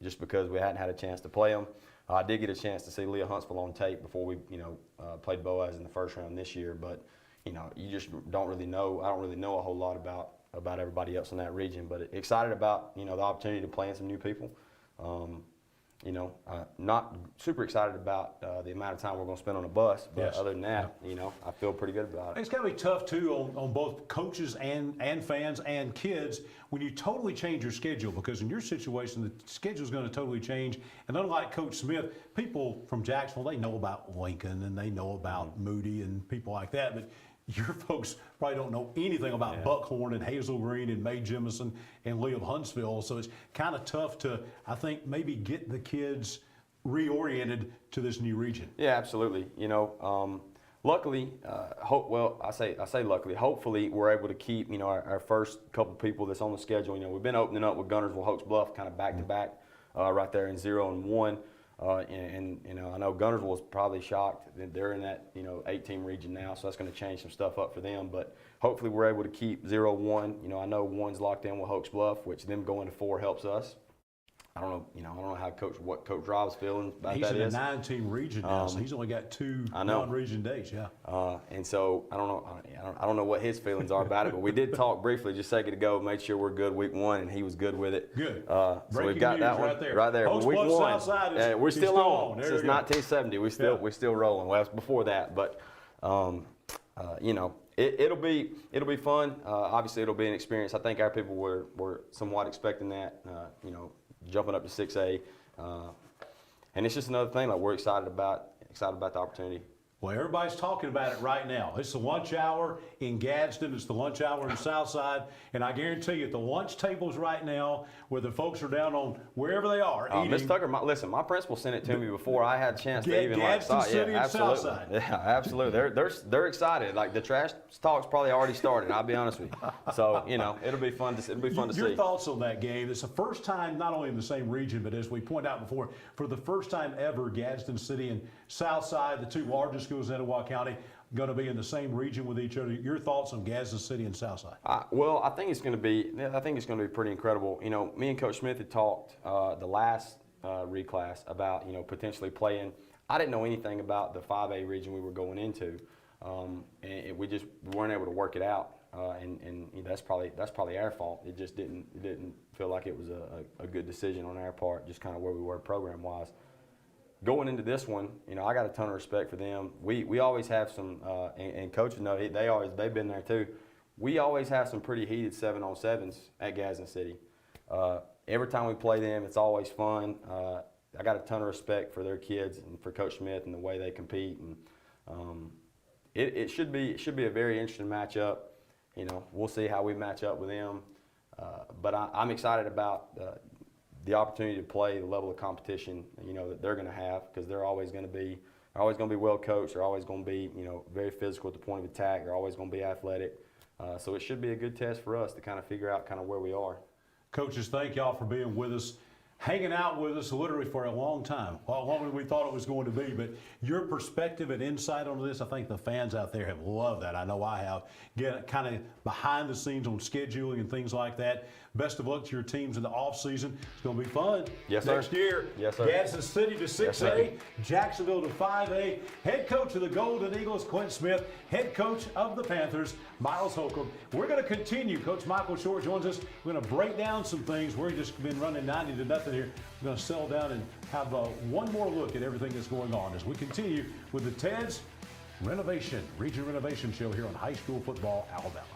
S11: just because we hadn't had a chance to play them. I did get a chance to see Leah Huntsville on tape before we, you know, played Boaz in the first round this year, but you know, you just don't really know. I don't really know a whole lot about everybody else in that region, but excited about, you know, the opportunity to play in some new people. Not super excited about the amount of time we're going to spend on a bus, but
S3: Yes.
S11: other than that, I feel pretty good about it.
S3: It's got to be tough too on both coaches and fans and kids when you totally change your schedule, because in your situation the schedule is going to totally change. And unlike Coach Smith, people from Jacksonville, they know about Lincoln and they know about Moody and people like that, but your folks probably don't know anything about Buckhorn and Hazel Green and May Jemison and Lee of Huntsville. So it's kind of tough to, I think, maybe get the kids reoriented to this new region.
S11: Yeah, absolutely. Luckily, I say luckily, hopefully we're able to keep, our first couple people that's on the schedule. We've been opening up with Guntersville, Hoax Bluff, kind of back to back, right there in 0 and 1. I know Guntersville was probably shocked that they're in that 8-team region now, so that's going to change some stuff up for them. But hopefully we're able to keep 0-1. I know 1's locked in with Hoax Bluff, which them going to 4 helps us. I don't know what Coach Rob's feeling about
S3: He's
S11: that.
S3: in
S11: Is
S3: a 9-team region now, so he's only got 2 non-region days. Yeah.
S11: And so I don't know what his feelings are about it, but we did talk briefly just a second ago, made sure we're good week 1, and he was good with it.
S3: Good.
S11: So we've got that one
S3: right there.
S11: But week 1, we're still on.
S3: There
S11: Since 1970, we're still rolling. Well, that's before that, but it'll be fun. Obviously, it'll be an experience. I think our people were somewhat expecting that. Jumping up to 6A, and it's just another thing like we're excited about the opportunity.
S3: Well, everybody's talking about it right now. It's the lunch hour in Gadsden. It's the lunch hour in Southside. And I guarantee you, at the lunch tables right now, where the folks are down on wherever they are eating.
S11: Miss Tucker, listen, my principal sent it to me before I had a chance to even
S3: Gadsden City and
S11: absolutely.
S3: Southside.
S11: Yeah, absolutely. They're excited. Like the trash talk's probably already started. I'll be honest with you. So it'll be fun to see.
S3: Your thoughts on that game? It's the first time, not only in the same region, but as we pointed out before, for the first time ever, Gadsden City and Southside, the 2 largest schools in Etowah County, going to be in the same region with each other. Your thoughts on Gadsden City and Southside?
S11: Well, I think it's going to be pretty incredible. Me and Coach Smith had talked the last reclass about potentially playing. I didn't know anything about the 5A region we were going into, and we weren't able to work it out. And that's probably our fault. It just didn't feel like it was a good decision on our part, just kind of where we were program wise. Going into this one, I got a ton of respect for them. We always have some, and coaches know they've been there too. We always have some pretty heated 7-on-7s at Gadsden City. Every time we play them, it's always fun. I got a ton of respect for their kids and for Coach Smith and the way they compete. And it should be a very interesting matchup. We'll see how we match up with them. But I'm excited about the opportunity to play the level of competition that they're going to have, because they're always going to be well coached. They're always going to be very physical at the point of attack. They're always going to be athletic. So it should be a good test for us to kind of figure out kind of where we are.
S3: Coaches, thank y'all for being with us, hanging out with us literally for a long time, longer than we thought it was going to be. But your perspective and insight on this, I think the fans out there have loved that. I know I have. Get kind of behind the scenes on scheduling and things like that. Best of luck to your teams in the off season. It's going to be fun.
S11: Yes, sir.
S3: Next year,
S11: yes, sir.
S3: Gadsden City to 6A,
S11: Yes, sir.
S3: Jacksonville to 5A. Head coach of the Golden Eagles, Quint Smith. Head coach of the Panthers, Miles Holcomb. We're going to continue. Coach Michael Short joins us. We're going to break down some things. We've just been running 90-0 here. We're going to settle down and have one more look at everything that's going on as we continue with the TEDS Region Renovation Show here on High School Football Alabama.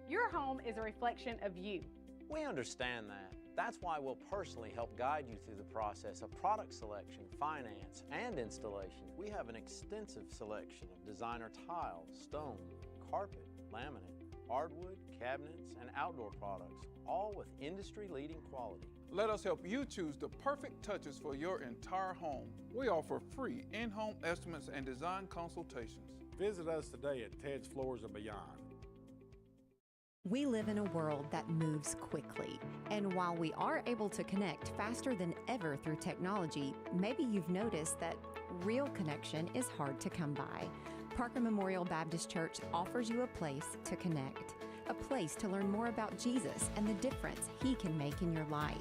S4: Your home is a reflection of you.
S5: We understand that. That's why we'll personally help guide you through the process of product selection, finance, and installation. We have an extensive selection of designer tile, stone, carpet, laminate, hardwood, cabinets, and outdoor products, all with industry-leading quality.
S6: Let us help you choose the perfect touches for your entire home. We offer free in-home estimates and design consultations.
S7: Visit us today at Ted's Floors and Beyond.
S8: We live in a world that moves quickly, and while we are able to connect faster than ever through technology, maybe you've noticed that real connection is hard to come by. Parker Memorial Baptist Church offers you a place to connect, a place to learn more about Jesus and the difference He can make in your life,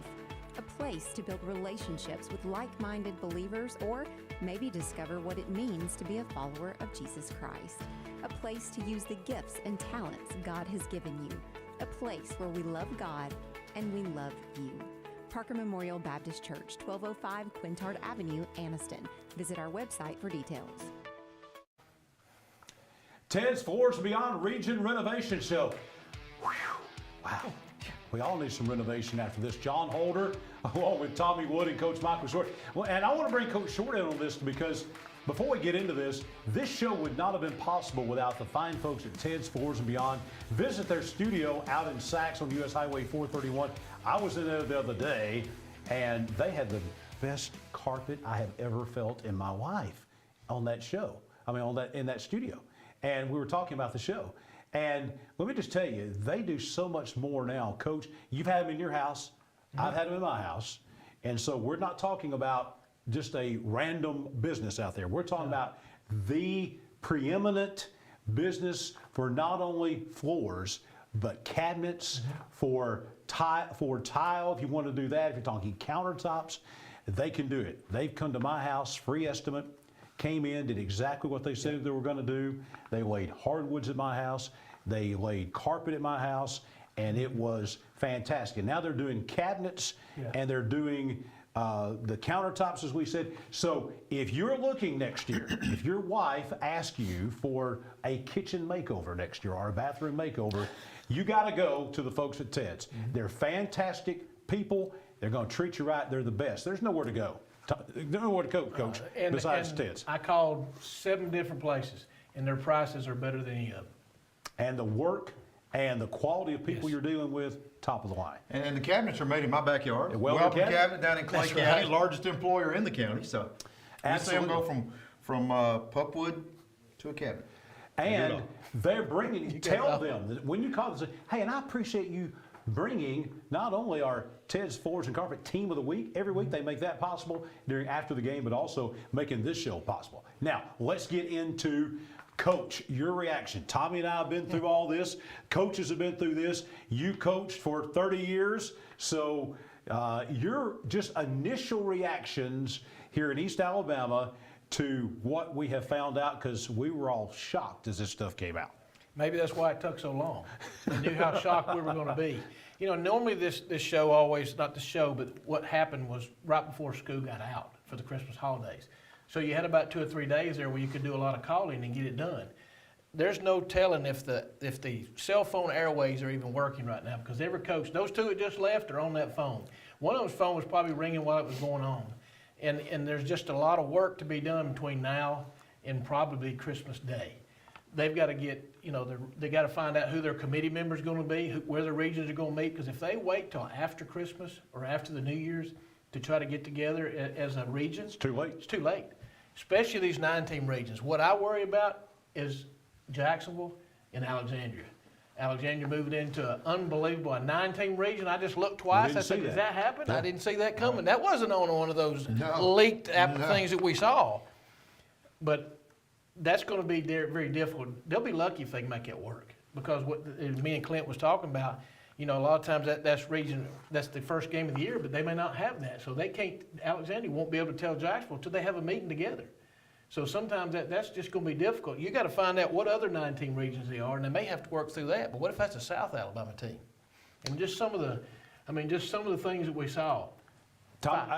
S8: a place to build relationships with like-minded believers, or maybe discover what it means to be a follower of Jesus Christ, a place to use the gifts and talents God has given you, a place where we love God and we love you. Parker Memorial Baptist Church, 1205 Quintard Avenue, Anniston. Visit our website for details.
S3: Ted's Floors and Beyond Region Renovation Show. Whew. Wow. We all need some renovation after this. Jon Holder, along with Tommy Wood and Coach Michael Short. Well, and I want to bring Coach Short in on this because before we get into this show would not have been possible without the fine folks at Ted's Floors and Beyond. Visit their studio out in Sachs on US Highway 431. I was in there the other day, and they had the best carpet I have ever felt in my life on that show. I mean, in that studio. And we were talking about the show. And let me just tell you, they do so much more now. Coach, you've had them in your house. I've had them in my house. And so we're not talking about just a random business out there. We're talking about the preeminent business for not only floors, but cabinets, for tile, if you want to do that. If you're talking countertops, they can do it. They've come to my house, free estimate, came in, did exactly what they said they were going to do. They laid hardwoods at my house. They laid carpet at my house, and it was fantastic. And now they're doing cabinets, and they're doing the countertops, as we said. So if you're looking next year, if your wife asks you for a kitchen makeover next year or a bathroom makeover, you got to go to the folks at Ted's. They're fantastic people. They're going to treat you right. They're the best. There's nowhere to go. Nowhere to go, Coach, besides Ted's.
S9: I called 7 different places, and their prices are better than any of them.
S3: And the work and the quality of people you're dealing with, top of the line.
S2: And the cabinets are made in my backyard.
S3: Welcome
S2: Cabinet down in Clay
S9: That's
S2: County,
S9: right.
S2: largest employer in the county. So you see them
S3: Absolutely.
S2: go from pulpwood to a cabinet.
S3: And they're bringing, tell them that when you call them, say, hey, and I appreciate you bringing not only our Ted's Floors and Carpet Team of the Week. Every week they make that possible after the game, but also making this show possible. Now, let's get into Coach, your reaction. Tommy and I have been through all this. Coaches have been through this. You coached for 30 years. So your just initial reactions here in East Alabama to what we have found out, because we were all shocked as this stuff came out.
S9: Maybe that's why it took so long. I knew how shocked we were going to be. You know, normally this show always, not the show, but what happened was right before school got out for the Christmas holidays. So you had about 2 or 3 days there where you could do a lot of calling and get it done. There's no telling if the cell phone airways are even working right now, because every coach, those 2 that just left are on that phone. One of those phones was probably ringing while it was going on. And there's just a lot of work to be done between now and probably Christmas Day. They've got to get, they got to find out who their committee member's going to be, where their regions are going to meet, because if they wait till after Christmas or after the New Year's to try to get together as a region,
S3: It's too late.
S9: it's too late, especially these 9-team regions. What I worry about is Jacksonville and Alexandria. Alexandria moved into an unbelievable 9-team region. I just looked twice. I said, does that happen?
S3: Yeah.
S9: I didn't see that coming. That wasn't on one of those leaked things that we saw. But that's going to be very difficult. They'll be lucky if they can make it work, because what me and Clint was talking about, a lot of times that's region, that's the first game of the year, but they may not have that. So they can't, Alexandria won't be able to tell Jacksonville until they have a meeting together. So sometimes that's just going to be difficult. You got to find out what other 9-team regions they are, and they may have to work through that. But what if that's a South Alabama team? And just some of the things that we saw.
S3: Tom,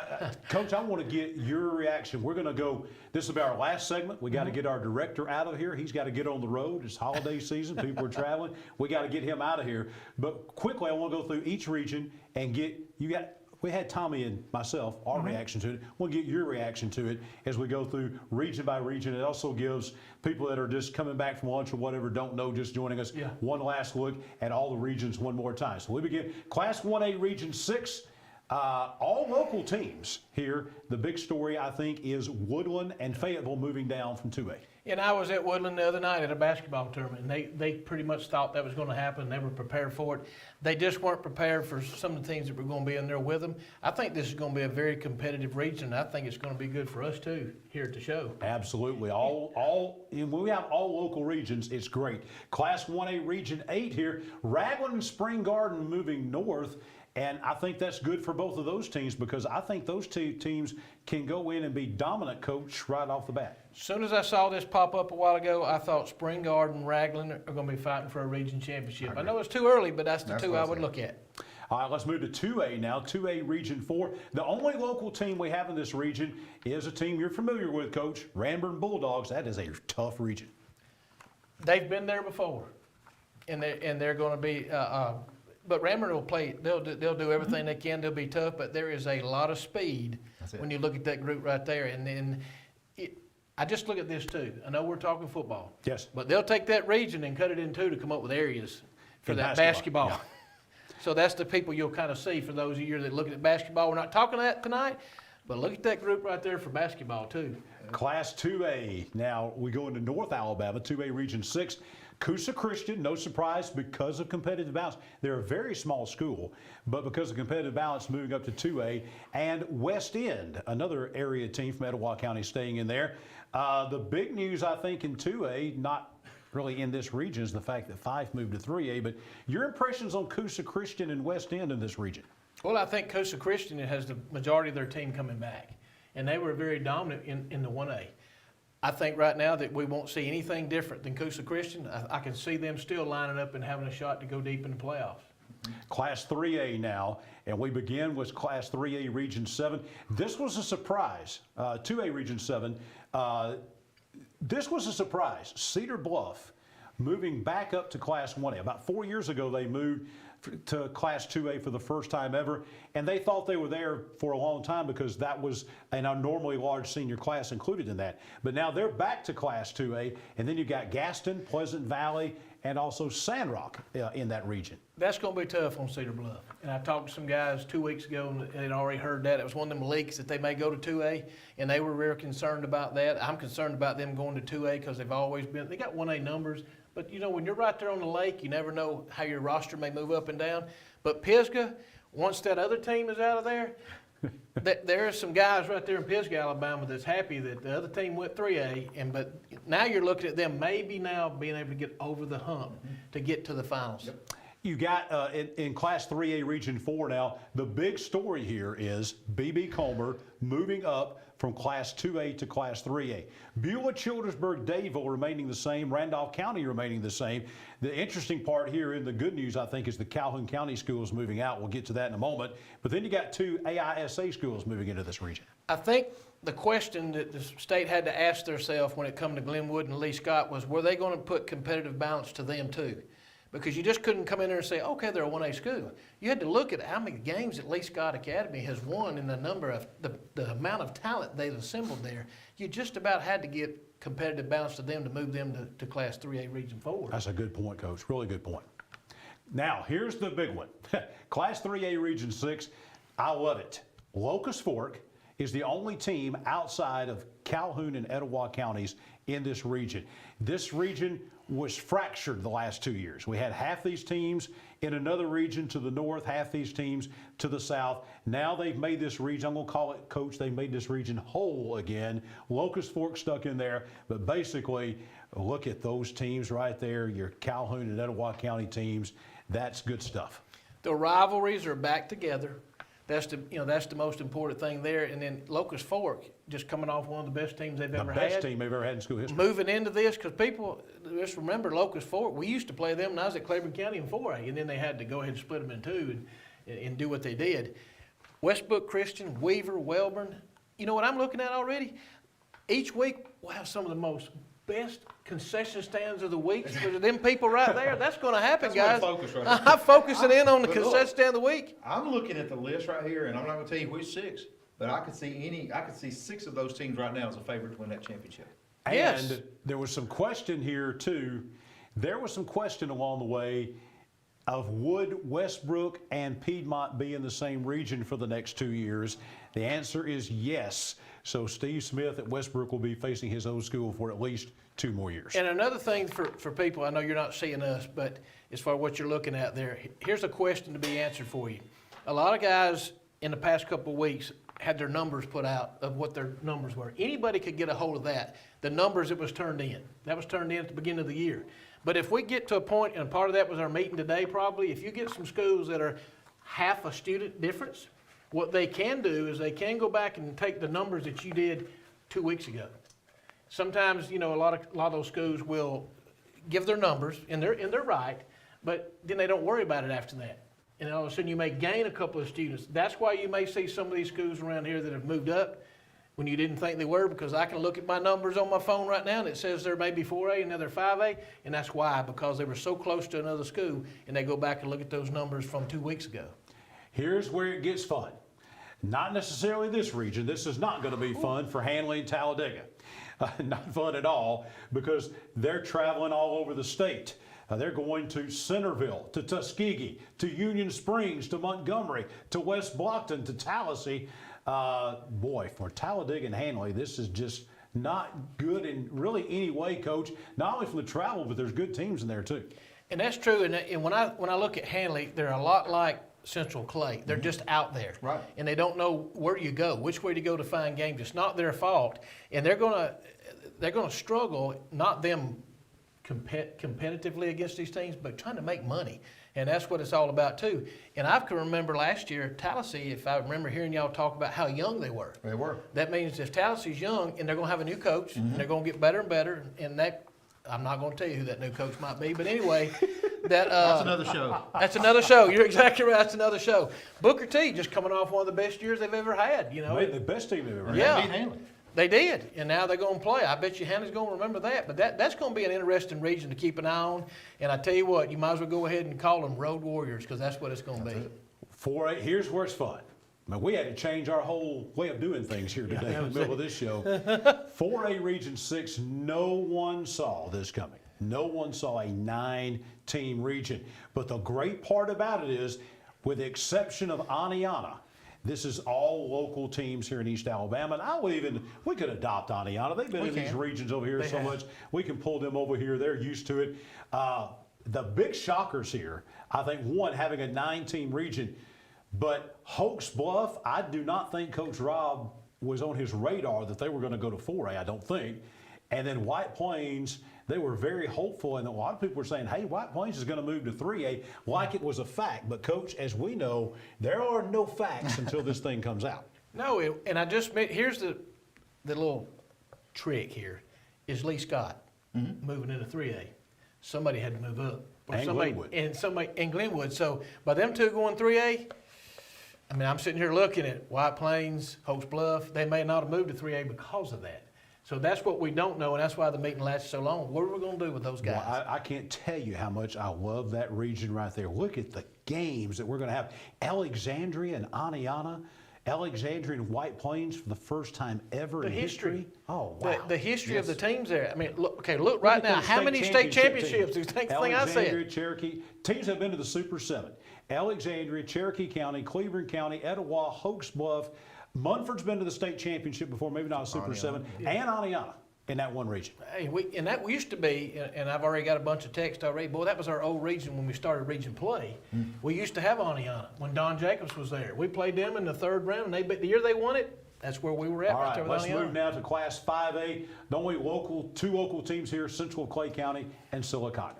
S3: Coach, I want to get your reaction. We're going to go, this will be our last segment. We got to get our director out of here. He's got to get on the road. It's holiday season. People are traveling. We got to get him out of here. But quickly, I want to go through each region and we had Tommy and myself, our reaction to it. We'll get your reaction to it as we go through region by region. It also gives people that are just coming back from lunch or whatever, don't know, just joining us, one last look at all the regions one more time. So we begin Class 1A Region 6. All local teams here. The big story, I think, is Woodland and Fayetteville moving down from 2A.
S9: And I was at Woodland the other night at a basketball tournament, and they pretty much thought that was going to happen. They were prepared for it. They just weren't prepared for some of the things that were going to be in there with them. I think this is going to be a very competitive region. I think it's going to be good for us, too, here at the show.
S3: Absolutely. When we have all local regions, it's great. Class 1A Region 8 here. Ragland and Spring Garden moving north. And I think that's good for both of those teams, because I think those two teams can go in and be dominant, Coach, right off the bat.
S9: As soon as I saw this pop up a while ago, I thought Spring Garden and Ragland are going to be fighting for a region championship. I know it's too early, but that's the two I would look at.
S3: All right, let's move to 2A now, 2A Region 4. The only local team we have in this region is a team you're familiar with, Coach, Ranburne Bulldogs. That is a tough region.
S9: They've been there before, and they're going to be. But Ranburne will play. They'll do everything they can. They'll be tough, but there is a lot of speed when you look at that group right there. And then I just look at this too. I know we're talking football.
S3: Yes.
S9: But they'll take that region and cut it in two to come up with areas for that basketball.
S3: Yeah.
S9: So that's the people you'll kind of see for those of you that look at basketball. We're not talking that tonight, but look at that group right there for basketball too.
S3: Class 2A. Now we go into North Alabama, 2A Region 6. Coosa Christian, no surprise, because of competitive balance. They're a very small school, but because of competitive balance, moving up to 2A. And West End, another area team from Etowah County, staying in there. The big news, I think, in 2A, not really in this region, is the fact that Fife moved to 3A. But your impressions on Coosa Christian and West End in this region?
S9: Well, I think Coosa Christian has the majority of their team coming back, and they were very dominant in the 1A. I think right now that we won't see anything different than Coosa Christian. I can see them still lining up and having a shot to go deep in the playoffs.
S3: Class 3A now, and we begin with Class 3A Region 7. This was a surprise. 2A Region 7. This was a surprise. Cedar Bluff moving back up to Class 1A. About 4 years ago, they moved to Class 2A for the first time ever, and they thought they were there for a long time because that was an abnormally large senior class included in that. But now they're back to Class 2A, and then you got Gaston, Pleasant Valley, and also Sandrock in that region.
S9: That's going to be tough on Cedar Bluff. And I talked to some guys 2 weeks ago and they'd already heard that. It was one of them leaks that they may go to 2A, and they were real concerned about that. I'm concerned about them going to 2A because they've always been, they got 1A numbers. But, you know, when you're right there on the lake, you never know how your roster may move up and down. But Pisgah, once that other team is out of there, there are some guys right there in Pisgah, Alabama, that's happy that the other team went 3A. But now you're looking at them maybe now being able to get over the hump to get to the finals.
S3: Yep. You got in Class 3A Region 4 now, the big story here is B.B. Comer moving up from Class 2A to Class 3A. Beulah, Childersburg, Dadeville remaining the same, Randolph County remaining the same. The interesting part here in the good news, I think, is the Calhoun County schools moving out. We'll get to that in a moment. But then you got 2 AHSAA schools moving into this region.
S9: I think the question that the state had to ask themselves when it come to Glenwood and Lee Scott was, were they going to put competitive balance to them too? Because you just couldn't come in there and say, okay, they're a 1A school. You had to look at how many games that Lee Scott Academy has won and the number of the amount of talent they've assembled there. You just about had to get competitive balance to them to move them to Class 3A Region 4.
S3: That's a good point, Coach. Really good point. Now, here's the big one. Class 3A Region 6, I love it. Locust Fork is the only team outside of Calhoun and Etowah counties in this region. This region was fractured the last 2 years. We had half these teams in another region to the north, half these teams to the south. Now they've made this region, I'm going to call it, Coach, they made this region whole again. Locust Fork stuck in there, but basically, look at those teams right there, your Calhoun and Etowah County teams. That's good stuff.
S9: The rivalries are back together. That's the most important thing there. And then Locust Fork, just coming off one of the best teams they've ever had.
S3: The best team they've ever had in school history.
S9: Moving into this, because people just remember Locust Fork. We used to play them when I was at Claiborne County in 4A, and then they had to go ahead and split them in two and do what they did. Westbrook Christian, Weaver, Welborn. You know what I'm looking at already? Each week we'll have some of the best concession stands of the week for them people right there. That's going to happen, guys.
S12: Focus right
S9: I'm focusing in on the concession stand of the week.
S12: I'm looking at the list right here, and I'm not going to tell you which 6, but I could see 6 of those teams right now as a favorite to win that championship.
S9: Yes.
S3: And there was some question here, too. There was some question along the way of would Westbrook and Piedmont be in the same region for the next 2 years? The answer is yes. So Steve Smith at Westbrook will be facing his old school for at least 2 more years.
S9: And another thing for people, I know you're not seeing us, but as far as what you're looking at there, here's a question to be answered for you. A lot of guys in the past couple of weeks had their numbers put out of what their numbers were. Anybody could get a hold of that, the numbers that was turned in. That was turned in at the beginning of the year. But if we get to a point, and part of that was our meeting today probably, if you get some schools that are half a student difference, what they can do is they can go back and take the numbers that you did 2 weeks ago. Sometimes, you know, a lot of those schools will give their numbers, and they're right, but then they don't worry about it after that. and all of a sudden you may gain a couple of students. That's why you may see some of these schools around here that have moved up when you didn't think they were, because I can look at my numbers on my phone right now and it says they're maybe 4A and now they're 5A, and that's why, because they were so close to another school, and they go back and look at those numbers from 2 weeks ago.
S3: Here's where it gets fun. Not necessarily this region. This is not going to be fun for Hanley and Talladega. Not fun at all, because they're traveling all over the state. They're going to Centerville, to Tuskegee, to Union Springs, to Montgomery, to West Blockton, to Tallahassee. Boy, for Talladega and Hanley, this is just not good in really any way, Coach. Not only from the travel, but there's good teams in there too.
S9: And that's true. And when I look at Hanley, they're a lot like Central Clay. They're just out there.
S12: Right.
S9: And they don't know where you go, which way to go to find games. It's not their fault. And they're gonna struggle, not them competitively against these teams, but trying to make money. And that's what it's all about too. And I can remember last year, Tallahassee, if I remember hearing y'all talk about how young they were.
S12: They were.
S9: That means if Tallahassee's young and they're gonna have a new coach, and they're gonna get better and better, and that, I'm not gonna tell you who that new coach might be, but anyway,
S12: That's another show.
S9: That's another show. You're exactly right. That's another show. Booker T just coming off one of the best years they've ever had. You know,
S3: Made the best team they've ever had.
S9: Yeah.
S12: Beat Hanley.
S9: They did, and now they're going to play. I bet you Hannah's going to remember that. But that's going to be an interesting region to keep an eye on. And I tell you what, you might as well go ahead and call them Road Warriors, because that's what it's going to be.
S3: 4A, here's where it's fun. I mean, we had to change our whole way of doing things here today in the middle of this show. 4A Region 6, no one saw this coming. No one saw a 9-team region. But the great part about it is, with the exception of Aniana, this is all local teams here in East Alabama. And we could adopt Aniana. They've been in these regions over here so much. We can pull them over here. They're used to it. The big shockers here, I think, one, having a 9-team region. But Hoax Bluff, I do not think Coach Rob was on his radar that they were going to go to 4A, I don't think. And then White Plains, they were very hopeful, and a lot of people were saying, hey, White Plains is going to move to 3A like it was a fact. But, Coach, as we know, there are no facts until this thing comes out.
S9: No, and I just here's the little trick here, is Lee Scott moving into 3A. Somebody had to move up.
S3: And Glenwood.
S9: And Glenwood. So by them two going 3A, I mean, I'm sitting here looking at White Plains, Hoax Bluff. They may not have moved to 3A because of that. So that's what we don't know, and that's why the meeting lasted so long. What are we going to do with those guys?
S3: Well, I can't tell you how much I love that region right there. Look at the games that we're going to have. Alexandria and Aniana, Alexandria and White Plains for the first time ever in history. Oh, wow.
S9: The history of the teams there. I mean, look right now, how many state championships? The thing I said.
S3: Alexandria, Cherokee. Teams have been to the Super 7. Alexandria, Cherokee County, Cleveland County, Etowah, Hoax Bluff. Munford's been to the state championship before, maybe not a Super 7, and Aniana in that one region.
S9: Hey, and that used to be, and I've already got a bunch of texts already, boy, that was our old region when we started region play. We used to have Aniana when Don Jacobs was there. We played them in the 3rd round, and the year they won it, that's where we were at.
S3: All right, let's
S9: Aniana.
S3: move now to Class 5A. The only two local teams here, Central Clay County and Sylacauga.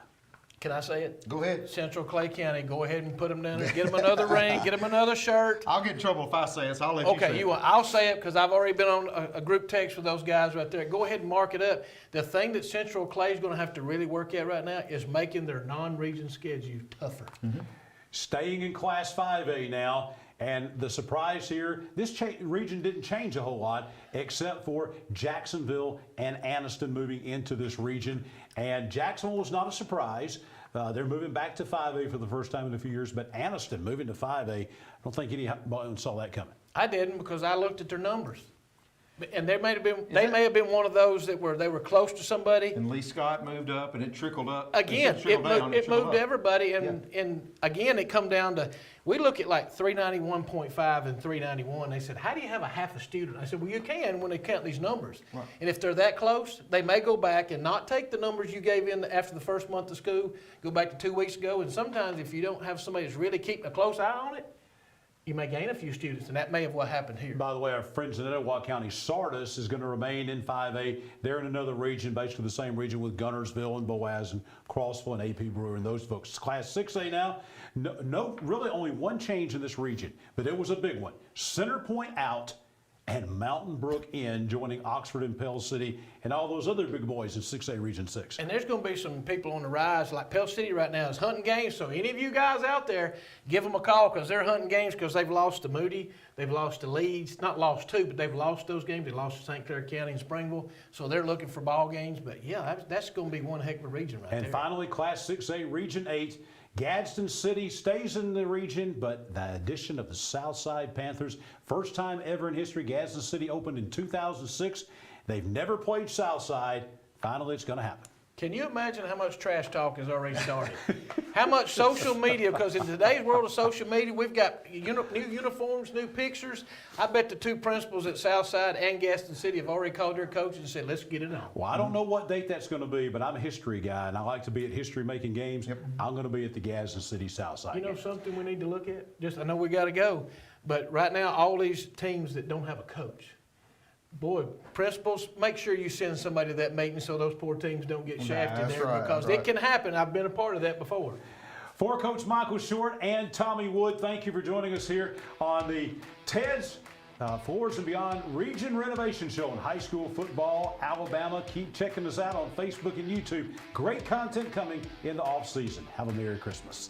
S9: Can I say it?
S12: Go ahead.
S9: Central Clay County, go ahead and put them down there. Get them another ring, get them another shirt.
S12: I'll get in trouble if I say it, so I'll let you say it.
S9: Okay, I'll say it because I've already been on a group text with those guys right there. Go ahead and mark it up. The thing that Central Clay is going to have to really work at right now is making their non-region schedule tougher.
S3: Staying in Class 5A now, and the surprise here, this region didn't change a whole lot except for Jacksonville and Anniston moving into this region. And Jacksonville was not a surprise. They're moving back to 5A for the first time in a few years, but Anniston moving to 5A, I don't think anyone saw that coming.
S9: I didn't, because I looked at their numbers. And they may have been one of those that they were close to somebody.
S12: And Lee Scott moved up, and it trickled up.
S9: Again, it moved to everybody, and again, it come down to, we look at like 391.5 and 391. They said, how do you have a half a student? I said, well, you can when they count these numbers. Right. And if they're that close, they may go back and not take the numbers you gave in after the first month of school, go back to 2 weeks ago. And sometimes if you don't have somebody that's really keeping a close eye on it, you may gain a few students, and that may have what happened here.
S3: By the way, our friends in Etowah County, Sardis is going to remain in 5A. They're in another region, basically the same region with Gunnersville and Boaz and Crossville and AP Brewer and those folks. Class 6A now, no, really only one change in this region, but it was a big one. Center Point out and Mountain Brook Inn joining Oxford and Pell City and all those other big boys in 6A Region 6.
S9: And there's going to be some people on the rise, like Pell City right now is hunting games. So any of you guys out there, give them a call because they're hunting games because they've lost to Moody, they've lost to Leeds, not lost two, but they've lost those games. They lost to St. Clair County and Springville. So they're looking for ball games. But yeah, that's going to be one heck of a region right there.
S3: And finally, Class 6A Region 8. Gadsden City stays in the region, but the addition of the Southside Panthers, first time ever in history. Gadsden City opened in 2006. They've never played Southside. Finally, it's going to happen.
S9: Can you imagine how much trash talk has already started? How much social media, because in today's world of social media, we've got new uniforms, new pictures. I bet the two principals at Southside and Gadsden City have already called their coaches and said, let's get it on.
S3: Well, I don't know what date that's going to be, but I'm a history guy, and I like to be at history-making games.
S2: Yep.
S3: I'm going to be at the Gadsden City Southside
S9: You know
S3: game.
S9: something we need to look at? I know we got to go, but right now, all these teams that don't have a coach, boy, principals, make sure you send somebody to that meeting so those poor teams don't get shafted
S2: that's
S9: there
S2: right,
S9: because
S2: that's
S9: it can happen. I've been a part of that before.
S3: For Coach Michael Short and Tommy Wood, thank you for joining us here on the Ted's Floors and Beyond Region Renovation Show on high school football, Alabama. Keep checking us out on Facebook and YouTube. Great content coming in the off season. Have a Merry Christmas.